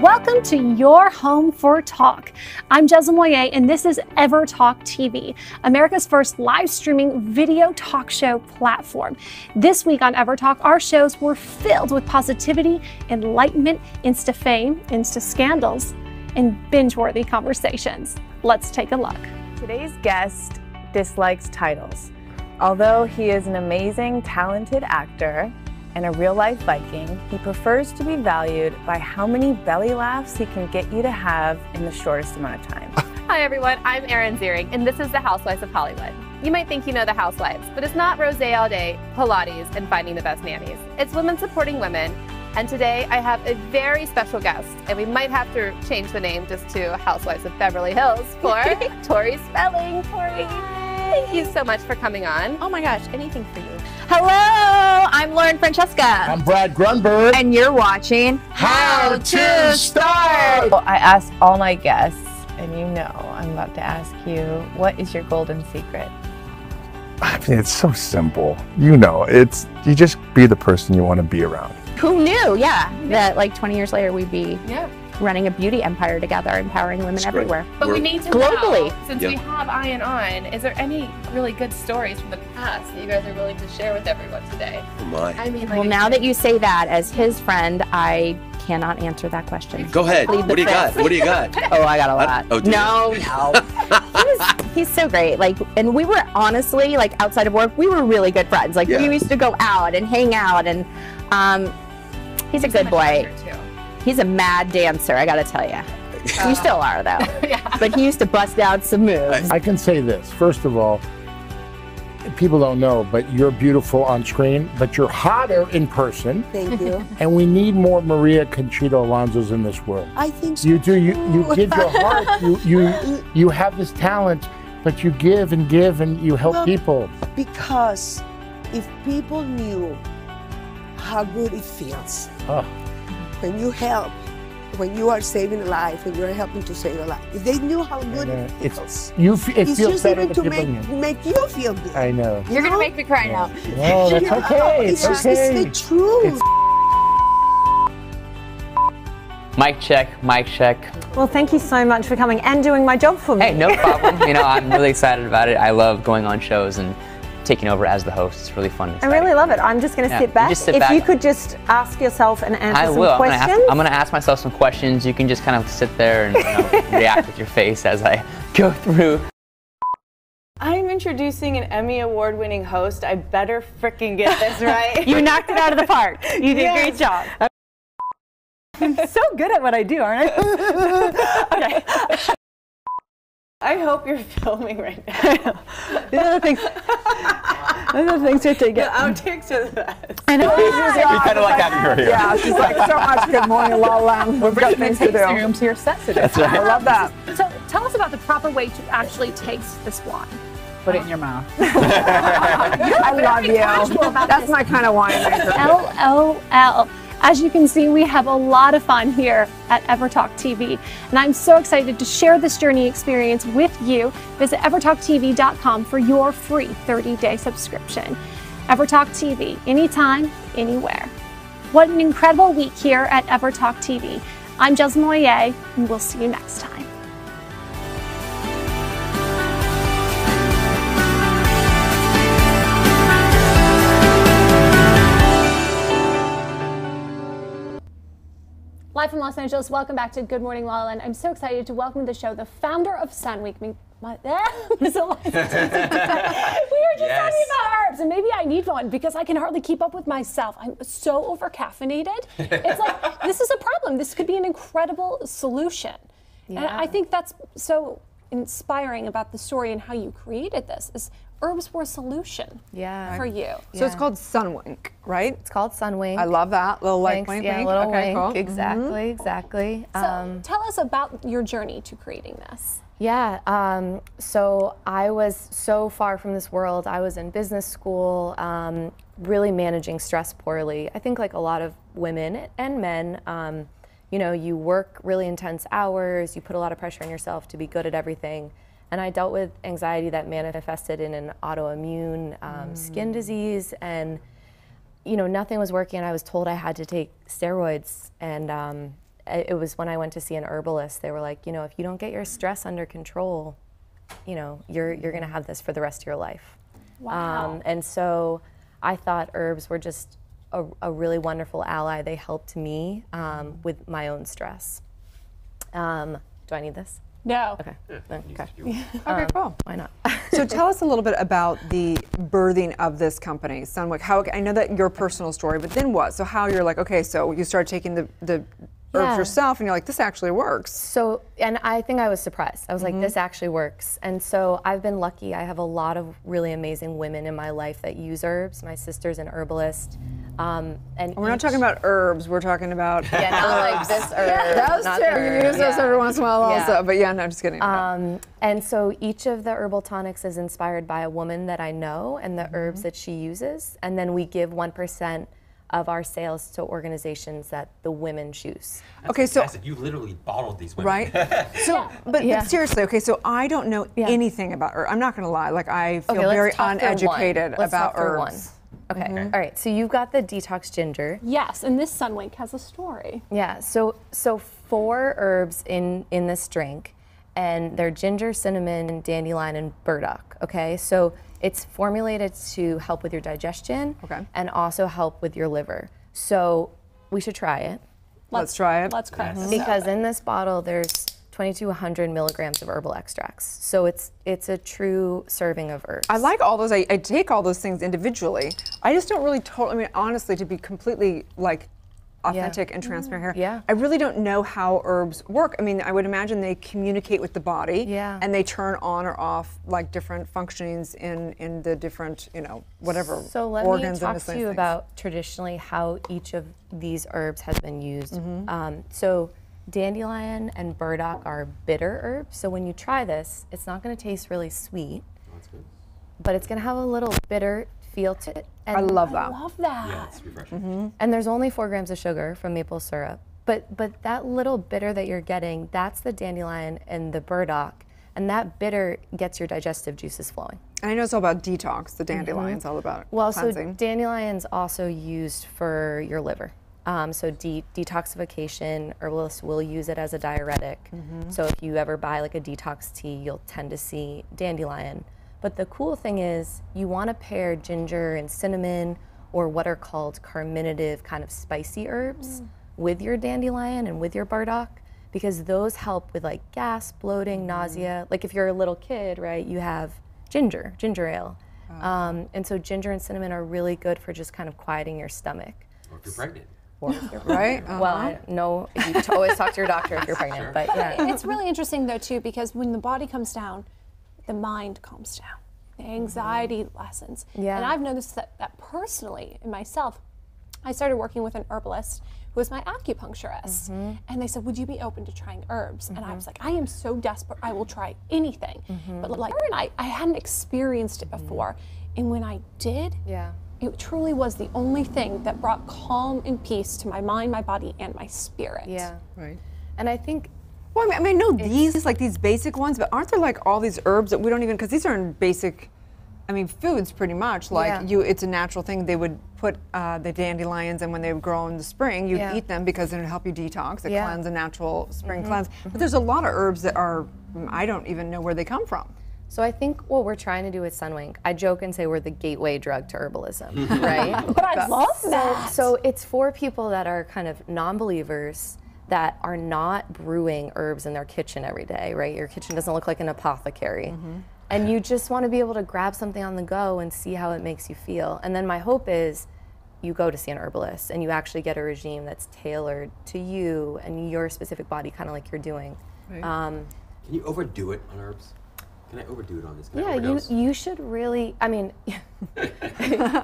Speaker 3: Welcome to your home for talk. I'm Jezza Moyer, and this is Ever Talk TV, America's first live streaming video talk show platform. This week on Ever Talk, our shows were filled with positivity, enlightenment, Insta fame, Insta scandals, and binge-worthy conversations. Let's take a look.
Speaker 18: Today's guest dislikes titles. Although he is an amazing, talented actor and a real-life Viking, he prefers to be valued by how many belly laughs he can get you to have in the shortest amount of time.
Speaker 19: Hi everyone, I'm Erin Ziering, and this is the Housewives of Hollywood. You might think you know the Housewives, but it's not rosé all day, Pilates, and finding the best nannies. It's women supporting women, and today I have a very special guest, and we might have to change the name just to Housewives of Beverly Hills for Tori Spelling. Tori, thank you so much for coming on.
Speaker 20: Oh my gosh, anything for you.
Speaker 19: Hello, I'm Lauren Francesca.
Speaker 21: I'm Brad Grunberg.
Speaker 19: And you're watching
Speaker 21: How to Start.
Speaker 18: Well, I ask all my guests, and you know I'm about to ask you, what is your golden secret?
Speaker 21: I mean, it's so simple. You know, it's you just be the person you want to be around.
Speaker 20: Who knew, that like 20 years later we'd be running a beauty empire together, empowering women everywhere.
Speaker 19: But we need to
Speaker 20: globally.
Speaker 19: know, since we have Ian on, is there any really good stories from the past that you guys are willing to share with everyone today?
Speaker 17: Oh my.
Speaker 20: I mean, well, now that you say that, as his friend, I cannot answer that question.
Speaker 17: Go ahead.
Speaker 20: Plead the
Speaker 17: What do you got?
Speaker 20: fifth.
Speaker 17: What do you got?
Speaker 20: Oh, I got a lot.
Speaker 17: Oh, do you?
Speaker 20: No. He's so great. Like, and we were honestly, like, outside of work, we were really good friends. Like, we used to go out and hang out, and he's a good boy. He's a mad dancer, I gotta tell you. You still are, though. But he used to bust out some moves.
Speaker 21: I can say this. First of all, people don't know, but you're beautiful on screen, but you're hotter in person.
Speaker 22: Thank you.
Speaker 21: And we need more Maria Conchita Alonsos in this world.
Speaker 22: I think so.
Speaker 21: You do. You give your heart. You have this talent, but you give and give, and you help people.
Speaker 22: Because if people knew how good it feels when you help, when you are saving a life and you're helping to save a life, if they knew how good it feels,
Speaker 21: It feels
Speaker 22: just
Speaker 21: better
Speaker 22: even
Speaker 21: to
Speaker 22: to
Speaker 21: people.
Speaker 22: make you feel good.
Speaker 21: I know.
Speaker 19: You're gonna make me cry now.
Speaker 21: No, that's okay. It's okay.
Speaker 22: It's the truth.
Speaker 23: Mic check, mic check.
Speaker 11: Well, thank you so much for coming and doing my job for me.
Speaker 23: Hey, no problem. You know, I'm really excited about it. I love going on shows and taking over as the host. It's really fun. And
Speaker 11: I really love it. I'm just going to sit back.
Speaker 23: Just sit
Speaker 11: if
Speaker 23: back.
Speaker 11: you could just ask yourself and answer
Speaker 23: I
Speaker 11: some
Speaker 23: will.
Speaker 11: questions.
Speaker 23: I'm gonna ask myself some questions. You can just kind of sit there and react with your face as I go through.
Speaker 3: I'm
Speaker 18: introducing an Emmy award-winning host, I better frickin' get this right. You knocked it out of the park. You did a great job. I'm so good at what I do, aren't I? Okay. I hope you're filming right now. These are the things to take it. The outtakes are the best.
Speaker 2: I know. We kind of like having her here.
Speaker 4: Yeah, she's like, so much good morning, LALALAND. We've got things to do.
Speaker 3: Room to your set today.
Speaker 2: That's right.
Speaker 4: I love that.
Speaker 3: So tell us about the proper way to actually taste this wine.
Speaker 4: Put it in your mouth. I love you. That's my kind of winemaker.
Speaker 3: LOL. As you can see, we have a lot of fun here at EverTalk TV, and I'm so excited to share this journey experience with you. Visit evertalktv.com for your free 30-day subscription. EverTalk TV, anytime, anywhere. What an incredible week here at EverTalk TV. I'm Jasmine Moyer, and we'll see you next time. Live from Los Angeles, welcome back to Good Morning LaLaLand. I'm so excited to welcome to the show the founder of Sun Week. We were just talking about herbs, and maybe I need one because I can hardly keep up with myself. I'm so over-caffeinated. It's like, this is a problem. This could be an incredible solution. Yeah. And I think that's so inspiring about the story and how you created this, is herbs were a solution for you.
Speaker 1: So it's called Sun Week, right?
Speaker 7: It's called Sun Wink.
Speaker 1: I love that. Little like wink,
Speaker 7: yeah,
Speaker 1: wink.
Speaker 7: little
Speaker 1: Okay,
Speaker 7: wink.
Speaker 1: cool.
Speaker 7: Exactly, exactly.
Speaker 3: So tell us about your journey to creating this.
Speaker 7: Yeah, so I was so far from this world. I was in business school, really managing stress poorly. I think like a lot of women and men, you know, you work really intense hours, you put a lot of pressure on yourself to be good at everything. And I dealt with anxiety that manifested in an autoimmune skin disease, and you know, nothing was working. I was told I had to take steroids, and it was when I went to see an herbalist. They were like, you know, if you don't get your stress under control, you know, you're gonna have this for the rest of your life.
Speaker 3: Wow.
Speaker 7: And so I thought herbs were just a really wonderful ally. They helped me with my own stress. Do I need this?
Speaker 3: No.
Speaker 7: Okay. Okay.
Speaker 1: Okay, cool.
Speaker 7: Why not?
Speaker 1: So tell us a little bit about the birthing of this company, Sunwick. How, I know that your personal story, but then what? So how you're like, okay, so you started taking the herbs yourself, and you're like, this actually works.
Speaker 7: So, and I think I was surprised. I was like, this actually works. And so I've been lucky. I have a lot of really amazing women in my life that use herbs. My sister's an herbalist. And
Speaker 1: we're not talking about herbs, we're talking about
Speaker 7: not like this herb.
Speaker 1: Yeah, those too. You use those every once in a while also, but yeah, no, I'm just kidding.
Speaker 7: And so each of the herbal tonics is inspired by a woman that I know and the herbs that she uses. And then we give 1% of our sales to organizations that the women choose.
Speaker 2: Okay, so you literally bottled these women,
Speaker 1: right? So, but seriously, okay, so I don't know anything about herbs. I'm not going to lie, like I feel very uneducated about herbs.
Speaker 7: Okay, all right, so you've got the detox ginger.
Speaker 3: Yes, and this Sunwink has a story.
Speaker 7: Yeah, so 4 herbs in this drink, and they're ginger, cinnamon, dandelion, and burdock, okay? So it's formulated to help with your digestion and also help with your liver. So we should try it.
Speaker 1: Let's try it.
Speaker 3: Let's crack this
Speaker 7: Because in this bottle, there's 2,200 milligrams of herbal extracts. So it's a true serving of herbs.
Speaker 1: I like all those. I take all those things individually. I just don't really I mean, honestly, to be completely like authentic and transparent here, I really don't know how herbs work. I mean, I would imagine they communicate with the body and they turn on or off like different functionings in the different, you know, whatever
Speaker 7: so let
Speaker 1: organs
Speaker 7: me
Speaker 1: and
Speaker 7: talk to you about traditionally how each of these herbs has been used. So dandelion and burdock are bitter herbs. So when you try this, it's not going to taste really sweet, but it's going to have a little bitter feel to it. And
Speaker 1: I love that.
Speaker 3: I love that.
Speaker 2: Yeah, it's refreshing.
Speaker 7: And there's only 4 grams of sugar from maple syrup. But that little bitter that you're getting, that's the dandelion and the burdock. And that bitter gets your digestive juices flowing.
Speaker 1: And I know it's all about detox. The dandelion's all about cleansing.
Speaker 7: So dandelion's also used for your liver. So detoxification, herbalists will use it as a diuretic. So if you ever buy like a detox tea, you'll tend to see dandelion. But the cool thing is you want to pair ginger and cinnamon, or what are called carminative kind of spicy herbs, with your dandelion and with your burdock, because those help with like gas, bloating, nausea. Like if you're a little kid, right, you have ginger ale. And so ginger and cinnamon are really good for just kind of quieting your stomach.
Speaker 2: Or if you're pregnant.
Speaker 1: Right?
Speaker 7: Well, no, you always talk to your doctor if you're pregnant, but yeah.
Speaker 3: It's really interesting though too, because when the body comes down, the mind calms down. The anxiety lessens.
Speaker 7: Yeah.
Speaker 3: And I've noticed that personally in myself. I started working with an herbalist who was my acupuncturist. And they said, would you be open to trying herbs? And I was like, I am so desperate, I will try anything. But like, I hadn't experienced it before. And when I did, it truly was the only thing that brought calm and peace to my mind, my body, and my spirit.
Speaker 7: Yeah.
Speaker 1: Right.
Speaker 7: And I think,
Speaker 1: well, I mean, I know these, like these basic ones, but aren't there like all these herbs that we don't even, because these are in basic, I mean, foods pretty much. Like it's a natural thing. They would put the dandelions, and when they would grow in the spring, you'd eat them because it would help you detox, it cleanse, a natural spring cleanse. But there's a lot of herbs that are, I don't even know where they come from.
Speaker 7: So I think what we're trying to do with Sunwink, I joke and say we're the gateway drug to herbalism, right?
Speaker 3: But I love that.
Speaker 7: So it's for people that are kind of non-believers that are not brewing herbs in their kitchen every day, right? Your kitchen doesn't look like an apothecary. And you just want to be able to grab something on the go and see how it makes you feel. And then my hope is you go to see an herbalist and you actually get a regime that's tailored to you and your specific body, kind of like you're doing.
Speaker 2: Right. Can you overdo it on herbs? Can I overdo it on this? Can I
Speaker 7: Yeah,
Speaker 2: overdose?
Speaker 7: you should really, I mean,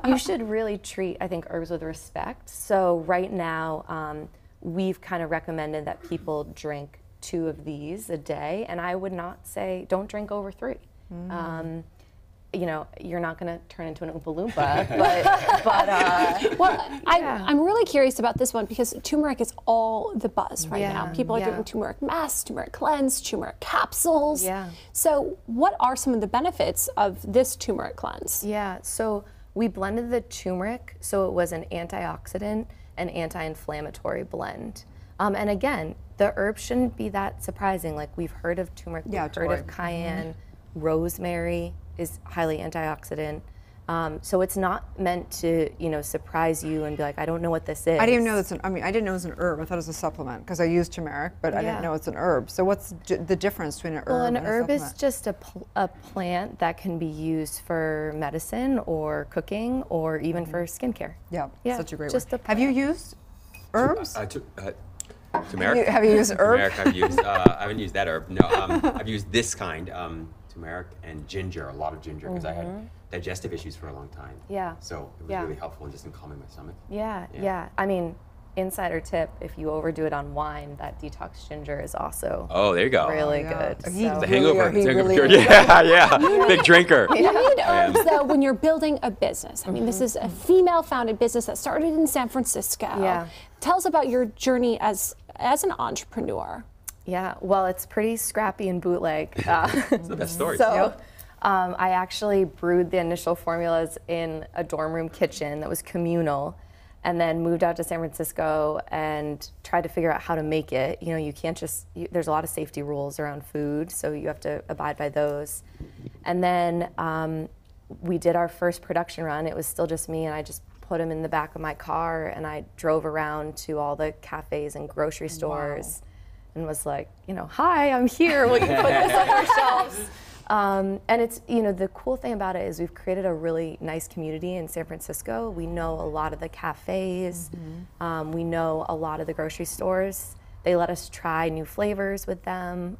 Speaker 7: you should really treat, I think, herbs with respect. So right now, we've kind of recommended that people drink 2 of these a day, and I would not say don't drink over 3. You know, you're not going to turn into an Oompa Loompa, but
Speaker 3: well, I'm really curious about this one because turmeric is all the buzz right now. People are doing turmeric masks, turmeric cleanse, turmeric capsules. So what are some of the benefits of this turmeric cleanse?
Speaker 7: Yeah, so we blended the turmeric, so it was an antioxidant and anti-inflammatory blend. And again, the herbs shouldn't be that surprising. Like, we've heard of turmeric, we've heard of cayenne, rosemary is highly antioxidant. So it's not meant to, you know, surprise you and be like, I don't know what this is.
Speaker 1: I didn't even know that's I mean, I didn't know it was an herb. I thought it was a supplement because I use turmeric, but I didn't know it's an herb. So what's the difference between an herb
Speaker 7: and
Speaker 1: and
Speaker 7: a herb
Speaker 1: supplement?
Speaker 7: is just a plant that can be used for medicine or cooking or even for skincare.
Speaker 1: Yeah, such a great
Speaker 7: just
Speaker 1: word. Have you used herbs?
Speaker 2: Turmeric.
Speaker 1: Have you used herb?
Speaker 2: Turmeric I've used. I haven't used that herb. No, I've used this kind, turmeric and ginger, a lot of ginger, because I had digestive issues for a long time.
Speaker 7: Yeah.
Speaker 2: So it was really helpful just in calming my stomach.
Speaker 7: Yeah. I mean, insider tip, if you overdo it on wine, that detox ginger is also
Speaker 2: there you go.
Speaker 7: really good.
Speaker 2: The hangover. Yeah. Big drinker.
Speaker 3: You need herbs though when you're building a business. I mean, this is a female-founded business that started in San Francisco. Tell us about your journey as an entrepreneur.
Speaker 7: Yeah, well, it's pretty scrappy and bootleg.
Speaker 2: It's the best story.
Speaker 7: So, I actually brewed the initial formulas in a dorm room kitchen that was communal, and then moved out to San Francisco and tried to figure out how to make it. You know, you can't just, there's a lot of safety rules around food, so you have to abide by those. And then we did our first production run. It was still just me, and I just put them in the back of my car, and I drove around to all the cafes and grocery stores. And was like, you know, hi, I'm here. Will you put this on your shelves? And it's, you know, the cool thing about it is we've created a really nice community in San Francisco. We know a lot of the cafes. We know a lot of the grocery stores. They let us try new flavors with them.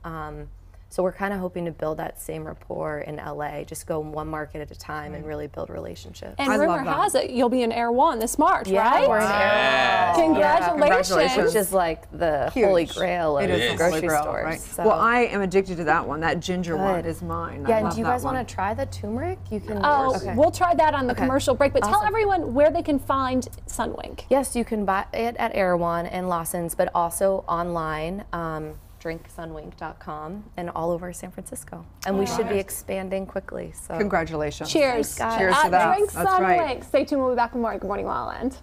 Speaker 7: So we're kind of hoping to build that same rapport in LA, just go one market at a time and really build relationships.
Speaker 3: And rumor has it you'll be in Air One this March,
Speaker 7: Yeah,
Speaker 3: right?
Speaker 7: we're in Air One.
Speaker 3: Congratulations.
Speaker 7: Which is like the holy grail of grocery stores.
Speaker 1: Right.
Speaker 7: So.
Speaker 1: Well, I am addicted to that one. That ginger one is mine.
Speaker 7: Yeah, and do you guys want to try the turmeric? You can.
Speaker 3: We'll try that on the commercial break, but tell everyone where they can find Sunwink.
Speaker 7: Yes, you can buy it at Air One and Lawson's, but also online. drinksunwink.com and all over San Francisco. And we should be expanding quickly. So
Speaker 1: congratulations.
Speaker 3: Cheers.
Speaker 7: Thanks, guys.
Speaker 1: Cheers to that.
Speaker 3: Drink
Speaker 1: That's
Speaker 3: Sunwink.
Speaker 1: right.
Speaker 3: Stay tuned. We'll be back with more. Good morning, LaLaLand.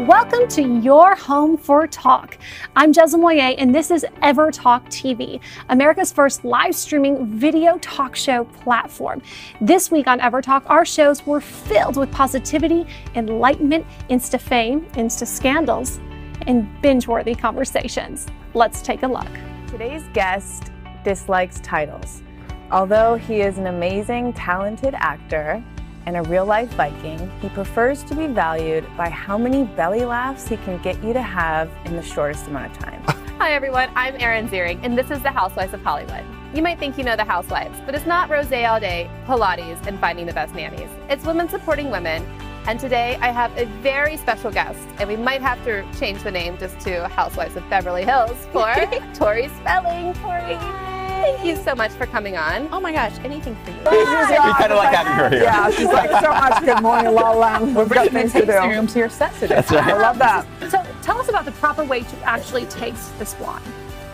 Speaker 3: Welcome to your home for talk. I'm Jezza Moyer, and this is Ever Talk TV, America's first live streaming video talk show platform. This week on Ever Talk, our shows were filled with positivity, enlightenment, Insta fame, Insta scandals, and binge-worthy conversations. Let's take a look.
Speaker 18: Today's guest dislikes titles. Although he is an amazing, talented actor and a real-life Viking, he prefers to be valued by how many belly laughs he can get you to have in the shortest amount of time.
Speaker 19: Hi everyone, I'm Erin Ziering, and this is the Housewives of Hollywood. You might think you know the Housewives, but it's not rosé all day, Pilates, and finding the best nannies. It's women supporting women, and today I have a very special guest, and we might have to change the name just to Housewives of Beverly Hills for Tori Spelling. Tori, thank you so much for coming on.
Speaker 20: Oh my gosh, anything for you.
Speaker 2: We kind of like having her here.
Speaker 4: Yeah, she's like, so much good morning, LALALAND. We've got things to do.
Speaker 3: Room to your set today.
Speaker 2: That's right.
Speaker 4: I love that.
Speaker 3: So tell us about the proper way to actually taste this wine.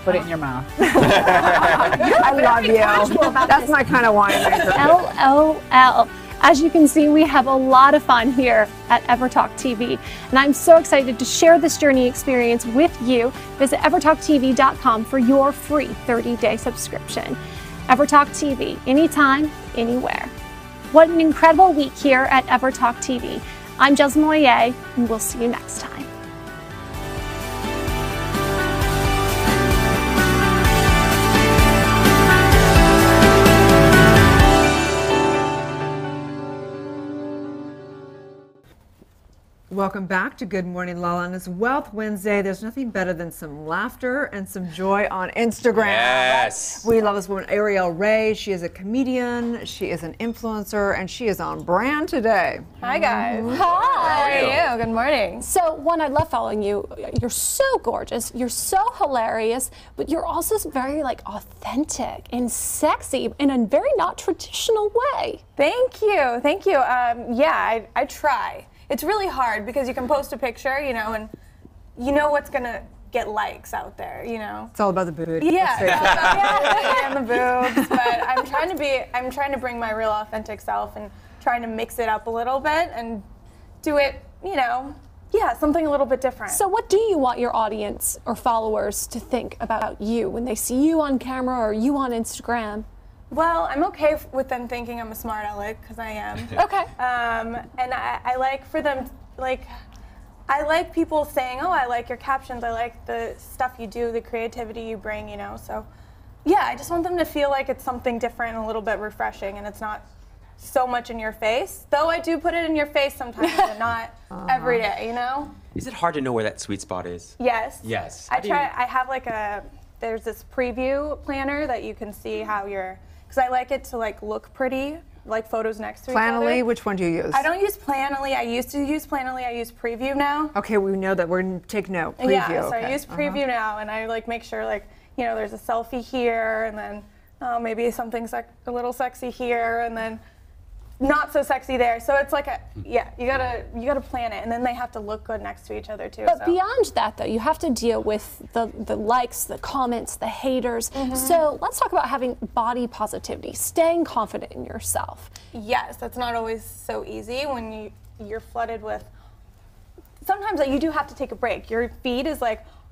Speaker 4: Put it in your mouth. I love you. That's my kind of winemaker.
Speaker 3: LOL. As you can see, we have a lot of fun here at EverTalk TV, and I'm so excited to share this journey experience with you. Visit evertalktv.com for your free 30-day subscription. EverTalk TV, anytime, anywhere. What an incredible week here at EverTalk TV. I'm Jasmine Moyer, and we'll see you next time.
Speaker 1: Welcome back to Good Morning LaLa. And it's Wealth Wednesday. There's nothing better than some laughter and some joy on Instagram.
Speaker 2: Yes.
Speaker 1: We love this woman, Ariel Ray. She is a comedian, she is an influencer, and she is on brand today.
Speaker 3: Hi, guys.
Speaker 1: Mhm.
Speaker 3: Hi.
Speaker 1: How are
Speaker 3: you? Good morning. So, one, I love following you. You're so gorgeous. You're so hilarious, but you're also very authentic and sexy in a very not traditional way.
Speaker 5: Thank you. Thank you. Yeah, I try. It's really hard because you can post a picture, and you know what's gonna get likes out there,
Speaker 1: It's all about the booty.
Speaker 5: Yeah,
Speaker 1: Let's face it.
Speaker 5: and the boobs. But I'm trying to bring my real authentic self and trying to mix it up a little bit and do it, something a little bit different.
Speaker 3: So what do you want your audience or followers to think about you when they see you on camera or you on Instagram?
Speaker 5: Well, I'm okay with them thinking I'm a smart aleck, because I am.
Speaker 3: Okay.
Speaker 5: And I like for them, I like people saying, oh, I like your captions, I like the stuff you do, the creativity you bring, So, yeah, I just want them to feel like it's something different and a little bit refreshing, and it's not so much in your face. Though I do put it in your face sometimes, but not every day,
Speaker 2: Is it hard to know where that sweet spot is?
Speaker 5: Yes.
Speaker 2: Yes.
Speaker 5: I have there's this preview planner that you can see how because I like it to look pretty, like photos next to each other.
Speaker 1: Planoly, which one do you use?
Speaker 5: I don't use Planoly. I used to use Planoly. I use Preview now.
Speaker 1: Okay, we know that. We're going to take note. Preview.
Speaker 5: Yeah, so
Speaker 1: okay.
Speaker 5: I use Preview now, and I make sure there's a selfie here, and then maybe something's a little sexy here, and then not so sexy there. So it's you gotta plan it, and then they have to look good next to each other too.
Speaker 3: But beyond that, though, you have to deal with the likes, the comments, the haters. So let's talk about having body positivity, staying confident in yourself.
Speaker 5: Yes, that's not always so easy when you're flooded with. Sometimes you do have to take a break. Your feed is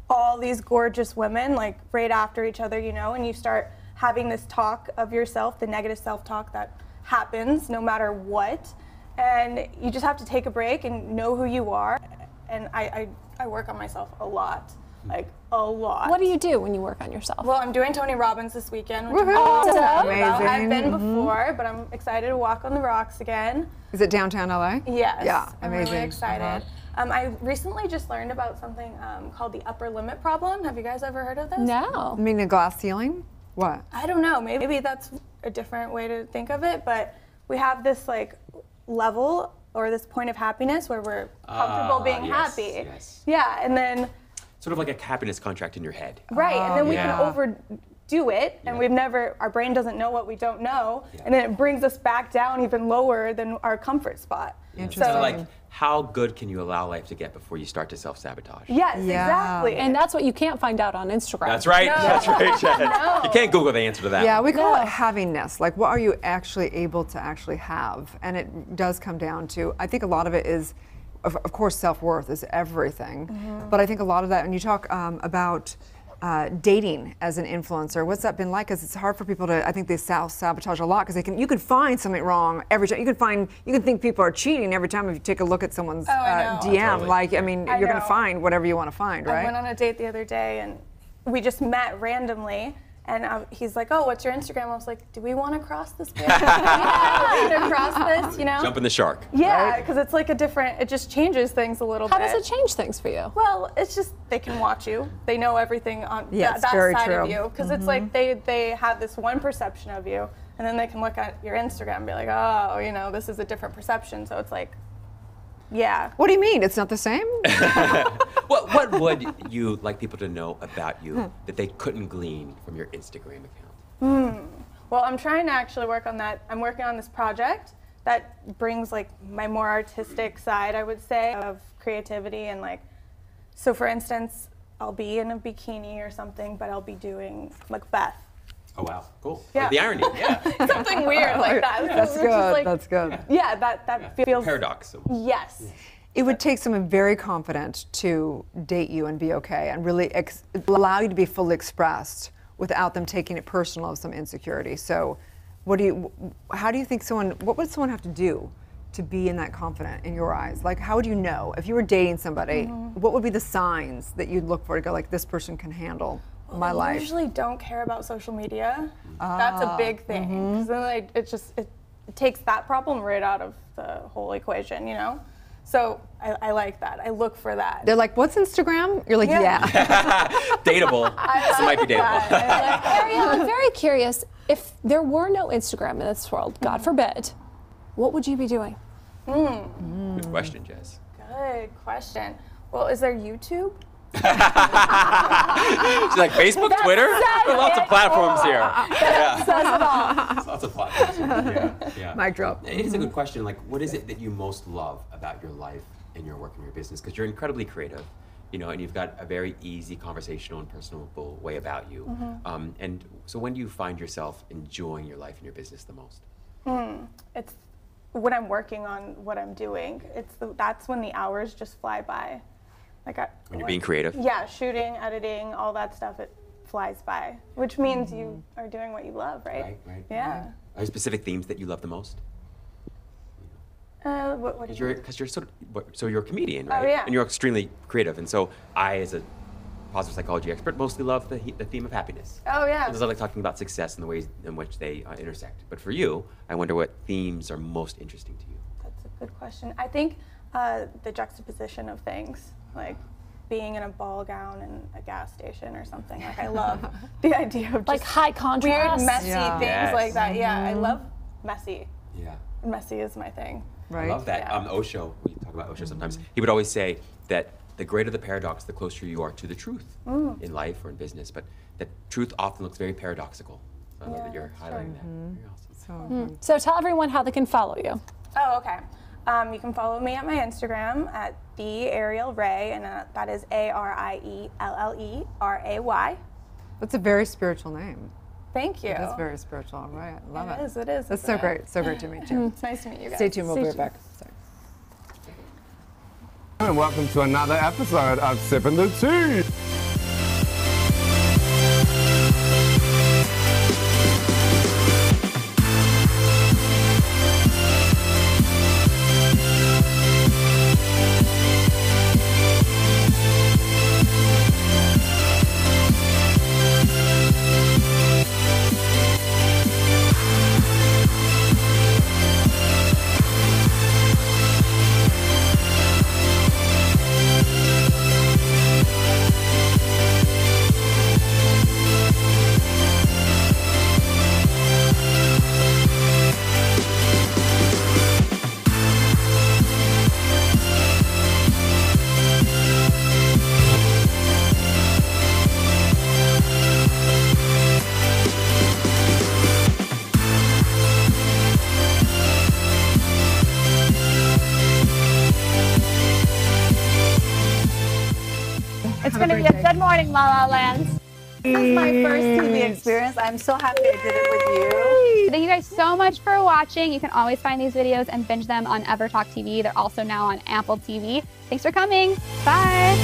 Speaker 5: all these gorgeous women right after each other, and you start having this talk of yourself, the negative self-talk that happens no matter what, and you just have to take a break and know who you are. And I work on myself a lot, a lot.
Speaker 3: What do you do when you work on yourself?
Speaker 5: Well, I'm doing Tony Robbins this weekend, which
Speaker 1: Woohoo!
Speaker 5: I'm
Speaker 1: Amazing.
Speaker 5: I've been before, but I'm excited to walk on the rocks again.
Speaker 1: Is it downtown LA?
Speaker 5: Yes.
Speaker 1: Yeah,
Speaker 5: I'm
Speaker 1: amazing.
Speaker 5: really excited. I recently just learned about something called the upper limit problem. Have you guys ever heard of this?
Speaker 3: No.
Speaker 1: You mean a glass ceiling? What?
Speaker 5: I don't know. Maybe that's a different way to think of it, but we have this level or this point of happiness where we're comfortable being happy.
Speaker 2: Yes.
Speaker 5: Yeah, and then
Speaker 2: Sort of like a happiness contract in your head.
Speaker 5: right, and then we can overdo it, and our brain doesn't know what we don't know, and then it brings us back down even lower than our comfort spot.
Speaker 2: Interesting. So how good can you allow life to get before you start to self-sabotage?
Speaker 5: Yes, exactly.
Speaker 3: And that's what you can't find out on Instagram.
Speaker 2: That's right.
Speaker 5: No.
Speaker 2: That's right, Jen.
Speaker 5: No.
Speaker 2: You can't Google the answer to that.
Speaker 1: Yeah, we call it havingness. What are you actually able to actually have? And it does come down to, I think a lot of it is, of course, self-worth is everything. But I think a lot of that, when you talk about dating as an influencer, what's that been like? Because it's hard for people to, I think they self-sabotage a lot because you can find something wrong every time. You can think people are cheating every time if you take a look at someone's DM.
Speaker 2: Totally.
Speaker 1: You're going to find whatever you want to find, right?
Speaker 5: I went on a date the other day, and we just met randomly. And he's like, oh, what's your Instagram? I was like, do we want to cross this bridge? Do we have to cross this, you know?
Speaker 2: Jump in the shark.
Speaker 5: Yeah, because it's like it just changes things a little bit.
Speaker 3: How does it change things for you?
Speaker 5: Well, it's just, they can watch you. They know everything on that
Speaker 1: very
Speaker 5: side
Speaker 1: true.
Speaker 5: of you. Because it's like they have this one perception of you, and then they can look at your Instagram and be like, oh, you know, this is a different perception. So it's like, yeah.
Speaker 1: What do you mean? It's not the same?
Speaker 2: What would you like people to know about you that they couldn't glean from your Instagram account?
Speaker 5: Well, I'm trying to actually work on that. I'm working on this project that brings like my more artistic side, I would say, of creativity and like, so for instance, I'll be in a bikini or something, but I'll be doing Macbeth.
Speaker 2: Oh wow, cool.
Speaker 5: Yeah.
Speaker 2: The irony, yeah.
Speaker 5: Something weird like that.
Speaker 1: That's good. That's good.
Speaker 5: Yeah, that feels
Speaker 2: paradox.
Speaker 5: Yes.
Speaker 1: It would take someone very confident to date you and be okay and really allow you to be fully expressed without them taking it personal of some insecurity. So what would someone have to do to be in that confident in your eyes? Like, how would you know? If you were dating somebody, what would be the signs that you'd look for to go like, this person can handle my life?
Speaker 5: I usually don't care about social media. That's a big thing. 'Cause then it takes that problem right out of the whole equation, you know? So I like that. I look for that.
Speaker 1: They're like, what's Instagram? You're like, yeah.
Speaker 2: Dateable. This might be dateable.
Speaker 3: Ariel, I'm very curious, if there were no Instagram in this world, God forbid, what would you be doing?
Speaker 2: Good question, Jess.
Speaker 5: Good question. Well, is there YouTube?
Speaker 2: She's like, Facebook, Twitter? There are lots of platforms here. Lots of platforms. Yeah.
Speaker 1: Mic drop.
Speaker 2: It is a good question. Like, what is it that you most love about your life and your work and your business? Because you're incredibly creative, you know, and you've got a very easy, conversational, and personable way about you. And so when do you find yourself enjoying your life and your business the most?
Speaker 5: It's when I'm working on what I'm doing. That's when the hours just fly by.
Speaker 2: When you're being creative?
Speaker 5: Yeah, shooting, editing, all that stuff, it flies by, which means you are doing what you love, right?
Speaker 2: Right.
Speaker 5: Yeah.
Speaker 2: Are there specific themes that you love the most?
Speaker 5: What do you mean?
Speaker 2: Because you're so you're a comedian, right?
Speaker 5: Oh, yeah.
Speaker 2: And you're extremely creative, and so I, as a positive psychology expert, mostly love the theme of happiness.
Speaker 5: Oh, yeah.
Speaker 2: Because I like talking about success and the ways in which they intersect. But for you, I wonder what themes are most interesting to you.
Speaker 5: That's a good question. I think the juxtaposition of things, like being in a ball gown in a gas station or something. Like, I love the idea of just
Speaker 3: like high contrast,
Speaker 5: weird, messy things like that. Yeah, I
Speaker 1: Mm-hmm.
Speaker 5: love messy.
Speaker 2: Yeah.
Speaker 5: Messy is my thing.
Speaker 1: Right.
Speaker 2: I love that.
Speaker 5: Yeah.
Speaker 2: Osho, we talk about Osho sometimes, he would always say that the greater the paradox, the closer you are to the truth in life or in business. But that truth often looks very paradoxical. So I love that you're highlighting that. Very awesome.
Speaker 3: So tell everyone how they can follow you.
Speaker 5: Oh, okay. You can follow me at my Instagram at @TheArielRay, and that is ARIELLERAY.
Speaker 1: That's a very spiritual name.
Speaker 5: Thank you.
Speaker 1: It is very spiritual. All right. I love it.
Speaker 5: It is. It is.
Speaker 1: That's so great. So great to meet you.
Speaker 5: It's nice to meet you guys.
Speaker 1: Stay tuned. We'll be right back. Sorry.
Speaker 15: And welcome to another episode of Sipping the Tea.
Speaker 12: It's going to be a good morning, La La Land.
Speaker 9: This is my first TV experience. I'm so happy I did it with you.
Speaker 10: Thank you guys so much for watching. You can always find these videos and binge them on EverTalk TV. They're also now on Apple TV. Thanks for coming. Bye.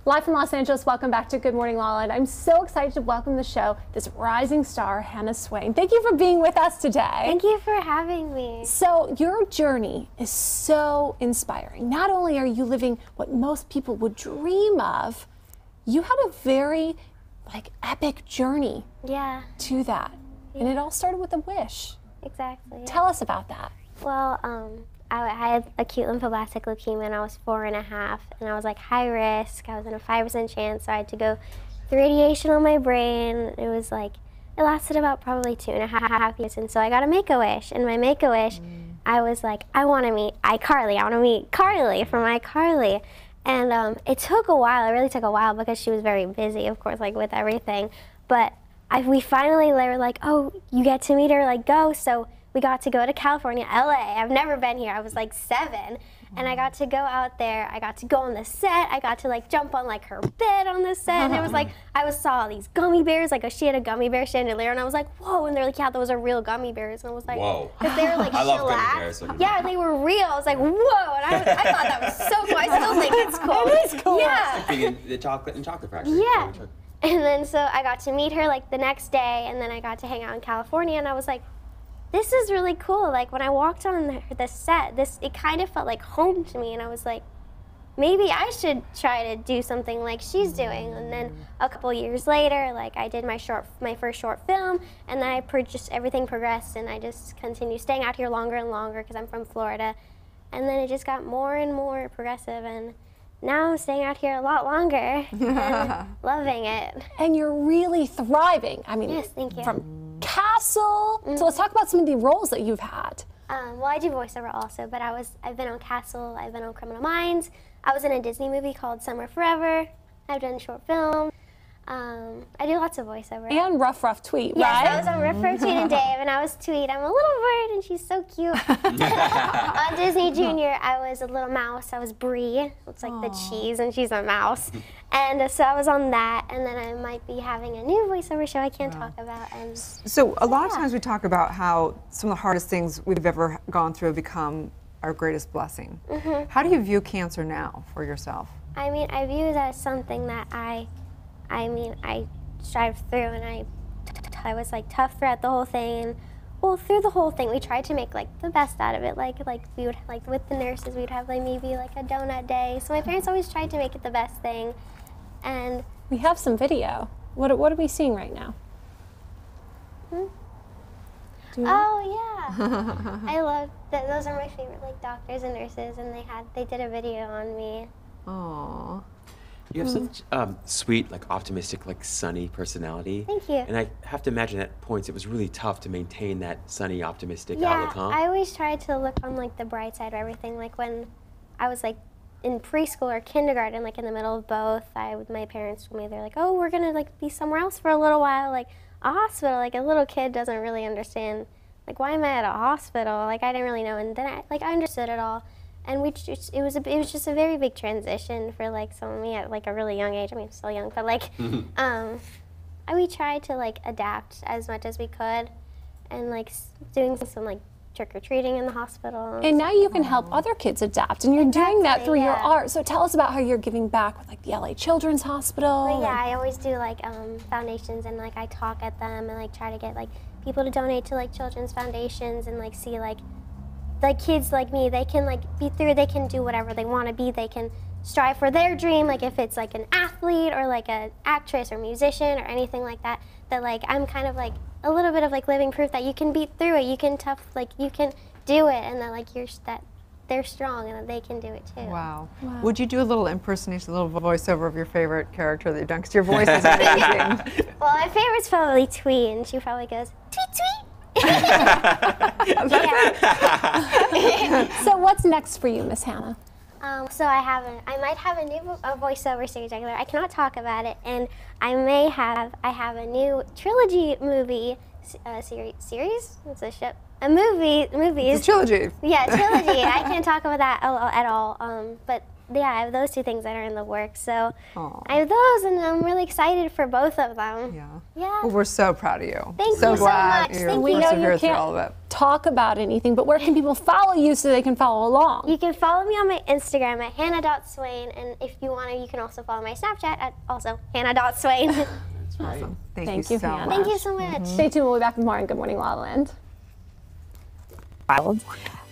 Speaker 3: Live from Los Angeles, welcome back to Good Morning LaLaLand. I'm so excited to welcome the show this rising star, Hannah Swain. Thank you for being with us today.
Speaker 6: Thank you for having me.
Speaker 3: So your journey is so inspiring. Not only are you living what most people would dream of, you had a very epic journey to that. And it all started with a wish.
Speaker 6: Exactly.
Speaker 3: Tell us about that.
Speaker 6: Well, I had acute lymphoblastic leukemia and I was 4.5, and I was like high risk. I was in a 5% chance, so I had to go through radiation on my brain. It was like, it lasted about probably 2.5 years, and so I got a Make-A-Wish. And my Make-A-Wish, I was like, I want to meet iCarly. I want to meet Carly from iCarly. And it took a while. It really took a while because she was very busy, of course, like with everything. But we finally were like, oh, you get to meet her, like go. So we got to go to California, LA. I've never been here. I was like 7. And I got to go out there. I got to go on the set. I got to like jump on like her bed on the set. And it was like, saw all these gummy bears. Like she had a gummy bear chandelier. And I was like, whoa. And they're like, yeah, those are real gummy bears. And I was like,
Speaker 2: whoa.
Speaker 6: Because they were like
Speaker 2: I love gummy bears.
Speaker 6: Yeah, they were real. I was like, whoa. And I thought that was so cool. I still think it's cool.
Speaker 3: It is cool.
Speaker 6: Yeah.
Speaker 2: It's like being in the chocolate factory.
Speaker 6: Yeah. And then so I got to meet her like the next day, and then I got to hang out in California, and I was like, this is really cool. Like when I walked on the set, it kind of felt like home to me, and I was like, maybe I should try to do something like she's doing. And then a couple years later, like I did my first short film, and then everything progressed, and I just continued staying out here longer and longer because I'm from Florida, and then it just got more and more progressive, and now I'm staying out here a lot longer and loving it.
Speaker 3: And you're really thriving. I mean,
Speaker 6: yes, thank you.
Speaker 3: From Castle. So let's talk about some of the roles that you've had.
Speaker 6: Well, I do voiceover also, but I've been on Castle, I've been on Criminal Minds. I was in a Disney movie called Summer Forever. I've done short film. I do lots of voiceover.
Speaker 3: And Rough Tweet,
Speaker 6: yes,
Speaker 3: right?
Speaker 6: I was on Rough Tweet and Dave, and I was Tweet. I'm a little bird, and she's so cute. On Disney Junior, I was a little mouse. I was Brie. It's like the cheese, and she's a mouse. And so I was on that, and then I might be having a new voiceover show I can't talk about. And
Speaker 1: so a lot of times we talk about how some of the hardest things we've ever gone through have become our greatest blessing. How do you view cancer now for yourself?
Speaker 6: I mean, I view it as something that I strived through, and I was like tough throughout the whole thing. And well, through the whole thing, we tried to make like the best out of it. Like we would like with the nurses, we'd have like maybe like a donut day. So my parents always tried to make it the best thing. And
Speaker 3: we have some video. What are we seeing right now?
Speaker 6: Oh yeah, I love that. Those are my favorite like doctors and nurses, and they did a video on me.
Speaker 1: Aww.
Speaker 2: You have such sweet, like optimistic, like sunny personality.
Speaker 6: Thank you.
Speaker 2: And I have to imagine at points it was really tough to maintain that sunny, optimistic
Speaker 6: Yeah,
Speaker 2: outlook, huh?
Speaker 6: I always tried to look on like the bright side of everything. Like when I was like in preschool or kindergarten, like in the middle of both, my parents told me, they're like, oh, we're gonna like be somewhere else for a little while, like a hospital. Like a little kid doesn't really understand, like why am I at a hospital? Like I didn't really know, and then I understood it all. And it was just a very big transition for like some of me at like a really young age. I mean, I'm still young, but like, we tried to like adapt as much as we could, and like doing some like trick-or-treating in the hospital.
Speaker 3: And now you can help other kids adapt, and you're doing that through your art. So tell us about how you're giving back with like the LA Children's Hospital.
Speaker 6: But yeah, I always do like foundations, and like I talk at them and like try to get like people to donate to like children's foundations, and like see like kids like me, they can like be through, they can do whatever they want to be, they can strive for their dream, like if it's like an athlete or like an actress or musician or anything like that, that like I'm kind of like a little bit of like living proof that you can beat through it, you can you can do it, and that like they're strong and that they can do it too.
Speaker 1: Wow. Would you do a little impersonation, a little voiceover of your favorite character that you've done? Because your voice is amazing.
Speaker 6: Well, my favorite's probably Tweet, and she probably goes, tweet, tweet.
Speaker 3: So what's next for you, Miss Hannah?
Speaker 6: So I might have a new voiceover series regular. I cannot talk about it, and I have a new trilogy movie series. It's a ship. Movies.
Speaker 1: It's a trilogy.
Speaker 6: Yeah, trilogy. I can't talk about that at all. But yeah, I have those two things that are in the works. So I have those, and I'm really excited for both of them. Yeah.
Speaker 1: Well, we're so proud of you.
Speaker 6: Thank
Speaker 1: so
Speaker 6: you so
Speaker 1: glad
Speaker 6: much.
Speaker 1: you're
Speaker 6: Thank
Speaker 3: We know you
Speaker 1: persevered through
Speaker 3: can't
Speaker 1: all of it.
Speaker 3: talk about anything, but where can people follow you so they can follow along?
Speaker 6: You can follow me on my Instagram at hannah.swain, and if you want to, you can also follow my Snapchat at also hannah.swain.
Speaker 1: That's awesome. Thank you so
Speaker 3: Hannah.
Speaker 6: Thank you so much.
Speaker 3: Stay tuned. We'll be back with more on Good Morning La La Land.
Speaker 11: Wild.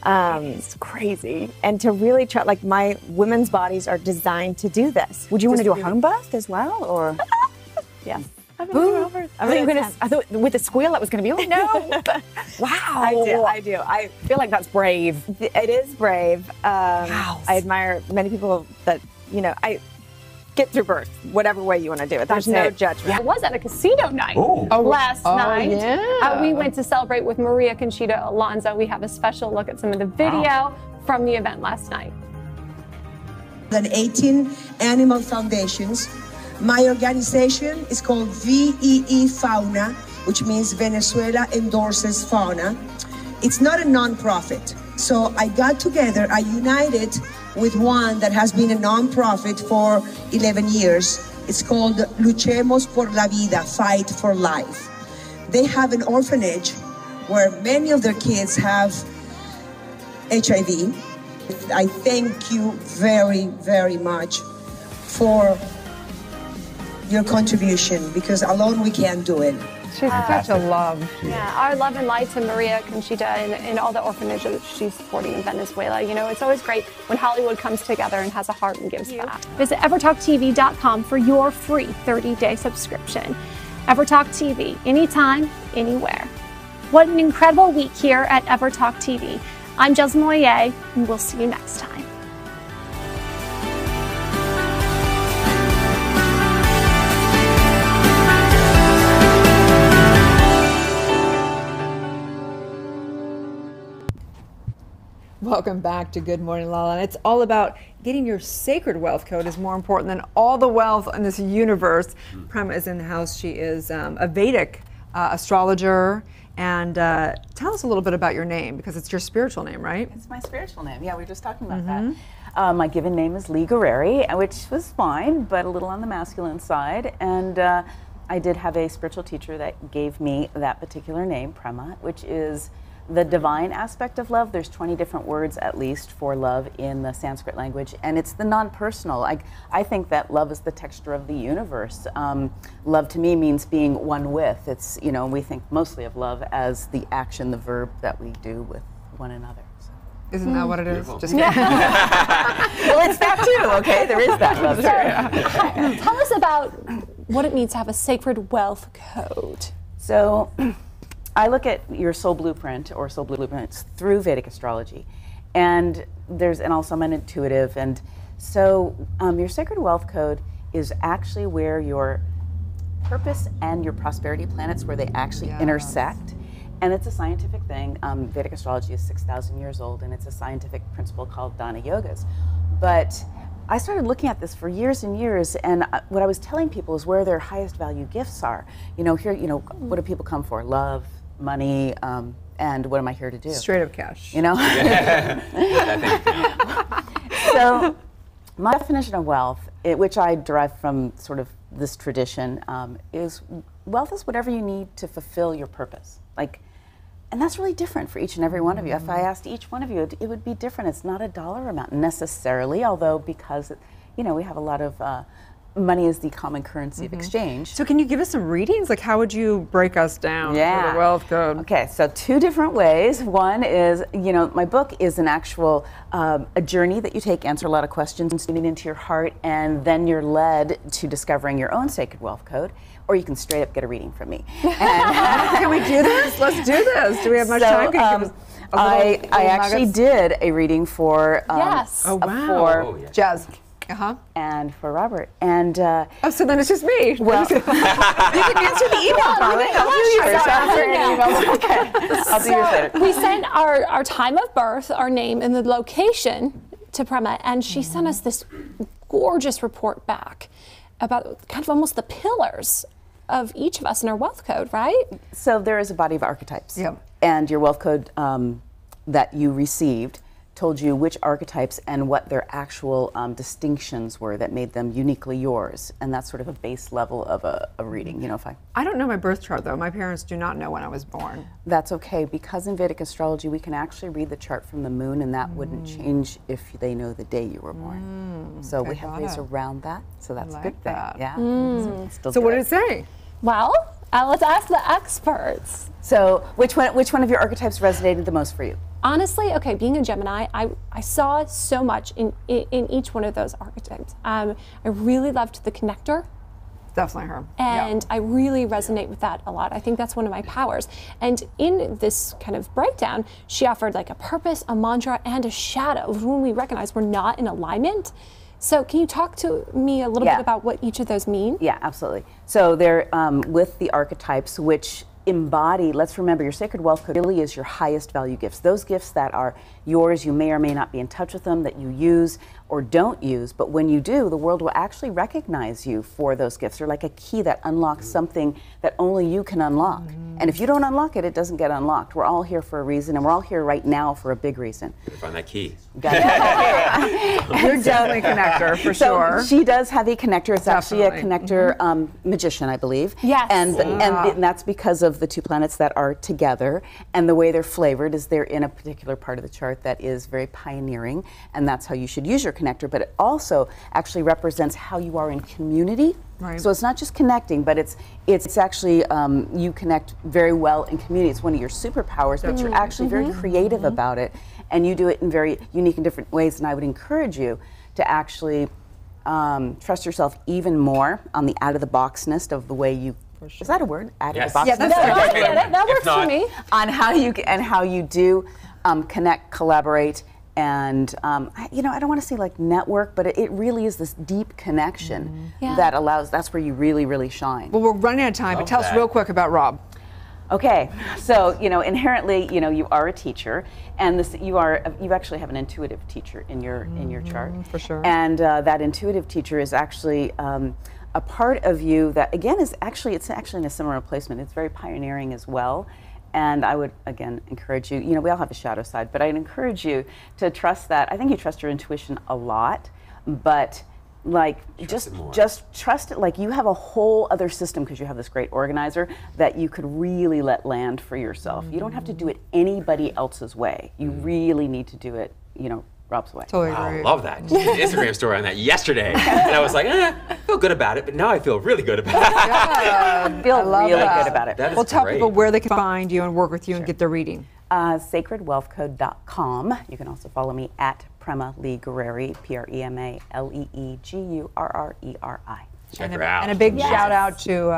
Speaker 11: It's crazy. And to really try, like, my women's bodies are designed to do this. Would you want to do a home birth as well, or? Yes. I thought with a squeal that was going to be, oh no. Wow. I do. I feel like that's brave. It is brave. Wow. I admire many people that, you know, I get through birth, whatever way you want to do it. There's no judgment.
Speaker 3: I was at a casino night last night.
Speaker 1: Yeah.
Speaker 3: We went to celebrate with Maria Conchita Alonso. We have a special look at some of the video from the event last night.
Speaker 13: Than 18 animal foundations. My organization is called VEE Fauna, which means Venezuela Endorses Fauna. It's not a non-profit. So I got together, I united with one that has been a non-profit for 11 years. It's called Luchemos por la Vida, Fight for Life. They have an orphanage where many of their kids have HIV. I thank you very, very much for your contribution, because alone we can't do it.
Speaker 1: She's such a love.
Speaker 3: Yeah, our love and light to Maria Conchita and all the orphanages that she's supporting in Venezuela. You know, it's always great when Hollywood comes together and has a heart and gives back. Visit evertalktv.com for your free 30-day subscription. EverTalk TV, anytime, anywhere. What an incredible week here at EverTalk TV. I'm Jez Moyer, and we'll see you next time.
Speaker 1: Welcome back to Good Morning La La. And it's all about getting your sacred wealth code is more important than all the wealth in this universe. Prema is in the house. She is a Vedic astrologer. And tell us a little bit about your name, because it's your spiritual name, right?
Speaker 9: It's my spiritual name. Yeah, we were just talking about that. My given name is Lee Guerreri, which was fine, but a little on the masculine side. And I did have a spiritual teacher that gave me that particular name, Prema, which is the divine aspect of love. There's 20 different words at least for love in the Sanskrit language, and it's the non-personal. I think that love is the texture of the universe. Love to me means being one with. It's, you know, we think mostly of love as the action, the verb that we do with one another. So.
Speaker 1: Isn't that what it is?
Speaker 9: Beautiful.
Speaker 1: Just kidding.
Speaker 9: Well, it's that too, okay? There is that love.
Speaker 3: Tell us about what it means to have a sacred wealth code.
Speaker 9: So, I look at your soul blueprint or soul blueprints through Vedic astrology, and also I'm an intuitive, and so your sacred wealth code is actually where your purpose and your prosperity planets, where they actually intersect, and it's a scientific thing. Vedic astrology is 6,000 years old, and it's a scientific principle called Dana Yogas. But I started looking at this for years and years, and what I was telling people is where their highest value gifts are. You know, here, you know, what do people come for? Love, money, and what am I here to do?
Speaker 1: Straight up cash.
Speaker 9: You know? So, my definition of wealth, which I derive from sort of this tradition, is wealth is whatever you need to fulfill your purpose. And that's really different for each and every one of you. If I asked each one of you, it would be different. It's not a dollar amount necessarily, although because, you know, we have a lot of money is the common currency of exchange.
Speaker 1: So can you give us some readings? Like, how would you break us down for the wealth code?
Speaker 9: Okay, so two different ways. One is, you know, my book is an actual a journey that you take, answer a lot of questions, tuning into your heart, and then you're led to discovering your own sacred wealth code. Or you can straight up get a reading from me.
Speaker 1: Can we do this? Let's do this. Do we have much time? Can you give us
Speaker 9: I actually did a reading for for
Speaker 1: Jazz.
Speaker 9: And for Robert. And
Speaker 1: so then it's just me.
Speaker 9: Well, you can answer the email, darling. I'll do yours later.
Speaker 3: We sent our time of birth, our name, and the location to Prema, and she sent us this gorgeous report back about kind of almost the pillars of each of us in our wealth code, right?
Speaker 9: So there is a body of archetypes. And your wealth code that you received told you which archetypes and what their actual distinctions were that made them uniquely yours. And that's sort of a base level of a reading, you know, if
Speaker 4: I don't know my birth chart though. My parents do not know when I was born.
Speaker 9: That's okay, because in Vedic astrology we can actually read the chart from the moon, and that wouldn't change if they know the day you were born. So
Speaker 4: okay,
Speaker 9: we have ways around that, so that's a
Speaker 4: like
Speaker 9: good thing.
Speaker 4: that.
Speaker 9: Yeah.
Speaker 4: So what did it say?
Speaker 3: Well, let's ask the experts.
Speaker 9: So which one of your archetypes resonated the most for you?
Speaker 3: Honestly, okay, being a Gemini, I saw so much in each one of those archetypes. I really loved the connector.
Speaker 4: Definitely her.
Speaker 3: And I really resonate with that a lot. I think that's one of my powers. And in this kind of breakdown, she offered like a purpose, a mantra, and a shadow when we recognize we're not in alignment. So can you talk to me a little bit about what each of those mean?
Speaker 9: Yeah, absolutely. So they're with the archetypes, which embody, let's remember, your sacred wealth code really is your highest value gifts. Those gifts that are yours, you may or may not be in touch with them, that you use or don't use, but when you do, the world will actually recognize you for those gifts. They're like a key that unlocks something that only you can unlock. And if you don't unlock it, it doesn't get unlocked. We're all here for a reason, and we're all here right now for a big reason.
Speaker 2: Find that key.
Speaker 9: You're
Speaker 4: definitely a connector, for sure.
Speaker 9: So she does have a connector. It's actually a connector magician, I believe.
Speaker 3: Yes.
Speaker 9: And that's because of the two planets that are together, and the way they're flavored is they're in a particular part of the chart that is very pioneering, and that's how you should use your connector. But it also actually represents how you are in community.
Speaker 4: Right.
Speaker 9: So it's not just connecting, but it's actually you connect very well in community. It's one of your superpowers, but you're actually very creative about it, and you do it in very unique and different ways. And I would encourage you to actually trust yourself even more on the out-of-the-boxness of the way you. Is that a word? Out-of-the-boxness?
Speaker 3: Yeah, that works for me.
Speaker 9: On how you do connect, collaborate, and you know, I don't want to say like network, but it really is this deep connection that allows. That's where you really, really shine.
Speaker 4: Well, we're running out of time, but tell us real quick about Rob.
Speaker 9: Okay, so you know, inherently, you know, you are a teacher, and you actually have an intuitive teacher in your chart,
Speaker 4: for sure.
Speaker 9: And that intuitive teacher is actually a part of you that, again, it's actually in a similar placement. It's very pioneering as well. And I would, again, encourage you, you know, we all have a shadow side, but I'd encourage you to trust that. I think you trust your intuition a lot, but like just trust it. Like you have a whole other system because you have this great organizer that you could really let land for yourself. You don't have to do it anybody else's way. You really need to do it, you know, Rob's way.
Speaker 4: Totally
Speaker 2: Wow,
Speaker 4: agree.
Speaker 2: love that. Just did an Instagram story on that yesterday. And I was like, I feel good about it, but now I feel really good about it.
Speaker 9: I feel really good about it.
Speaker 2: That is
Speaker 4: Well, tell
Speaker 2: great.
Speaker 4: people where they can find you and work with you and get their reading.
Speaker 9: Sacredwealthcode.com. You can also follow me at Prema Lee Guerreri, PREMALEEGURRERI.
Speaker 2: Check her out.
Speaker 4: And a big shout out to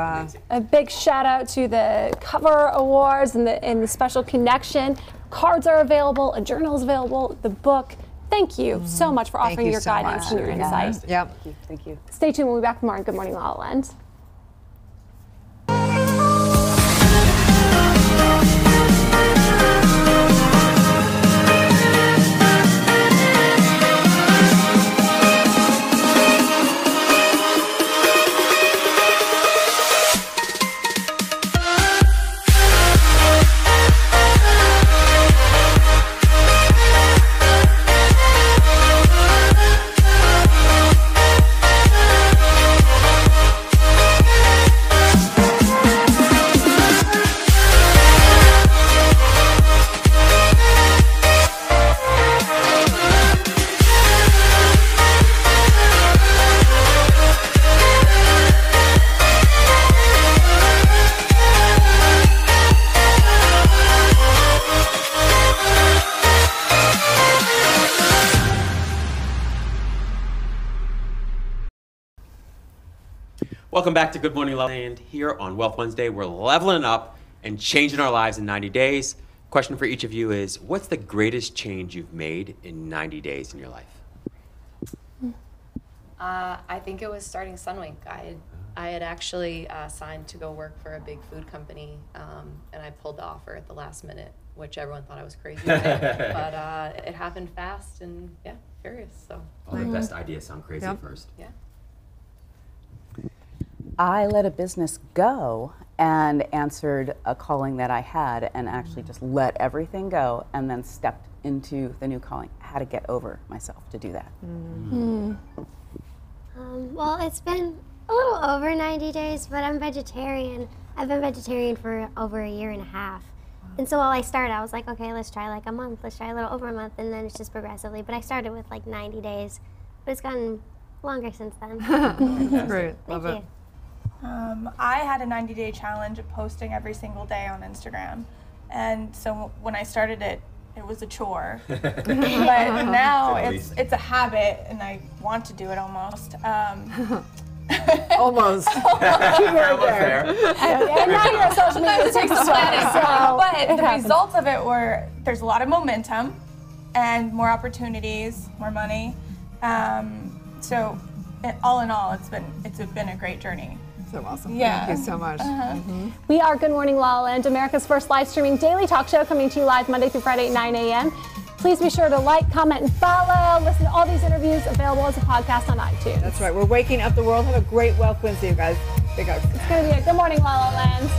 Speaker 3: a big shout out to the cover awards and the special connection. Cards are available, a journal is available, the book. Thank you so much for offering
Speaker 4: you
Speaker 3: your
Speaker 4: so
Speaker 3: guidance
Speaker 4: much.
Speaker 3: and your insight.
Speaker 4: Yep.
Speaker 9: Thank you.
Speaker 3: Stay tuned. We'll be back tomorrow on Good Morning La La Land.
Speaker 2: Welcome back to Good Morning La La Land. Here on Wealth Wednesday, we're leveling up and changing our lives in 90 days. Question for each of you is, what's the greatest change you've made in 90 days in your life?
Speaker 14: I think it was starting Sunwink. I had actually signed to go work for a big food company, and I pulled the offer at the last minute, which everyone thought I was crazy. But it happened fast, and yeah, curious. So
Speaker 2: All the best ideas sound crazy
Speaker 14: Yep.
Speaker 2: first.
Speaker 14: Yeah.
Speaker 9: I let a business go and answered a calling that I had and actually just let everything go and then stepped into the new calling? How to get over myself to do that?
Speaker 6: Well, it's been a little over 90 days, but I'm vegetarian. I've been vegetarian for over a year and a half. And so while I started, I was like, okay, let's try like a month, let's try a little over a month, and then it's just progressively. But I started with like 90 days, but it's gotten longer since then.
Speaker 1: That's great. Love it.
Speaker 5: I had a 90-day challenge of posting every single day on Instagram. And so when I started it, it was a chore. But now it's a habit, and I want to do it almost.
Speaker 1: Almost.
Speaker 5: And now you're on social media, it takes a sweat. But the results of it were, there's a lot of momentum and more opportunities, more money. So all in all, it's been a great journey.
Speaker 1: So awesome.
Speaker 5: Yeah.
Speaker 1: Thank you so much.
Speaker 3: We are Good Morning La La Land, America's first live streaming daily talk show, coming to you live Monday through Friday at 9 a.m. Please be sure to like, comment, and follow. Listen to all these interviews available as a podcast on iTunes.
Speaker 1: That's right. We're waking up the world. Have a great Wealth Wednesday, you guys. Big hugs.
Speaker 3: It's going to be a Good Morning La La Land.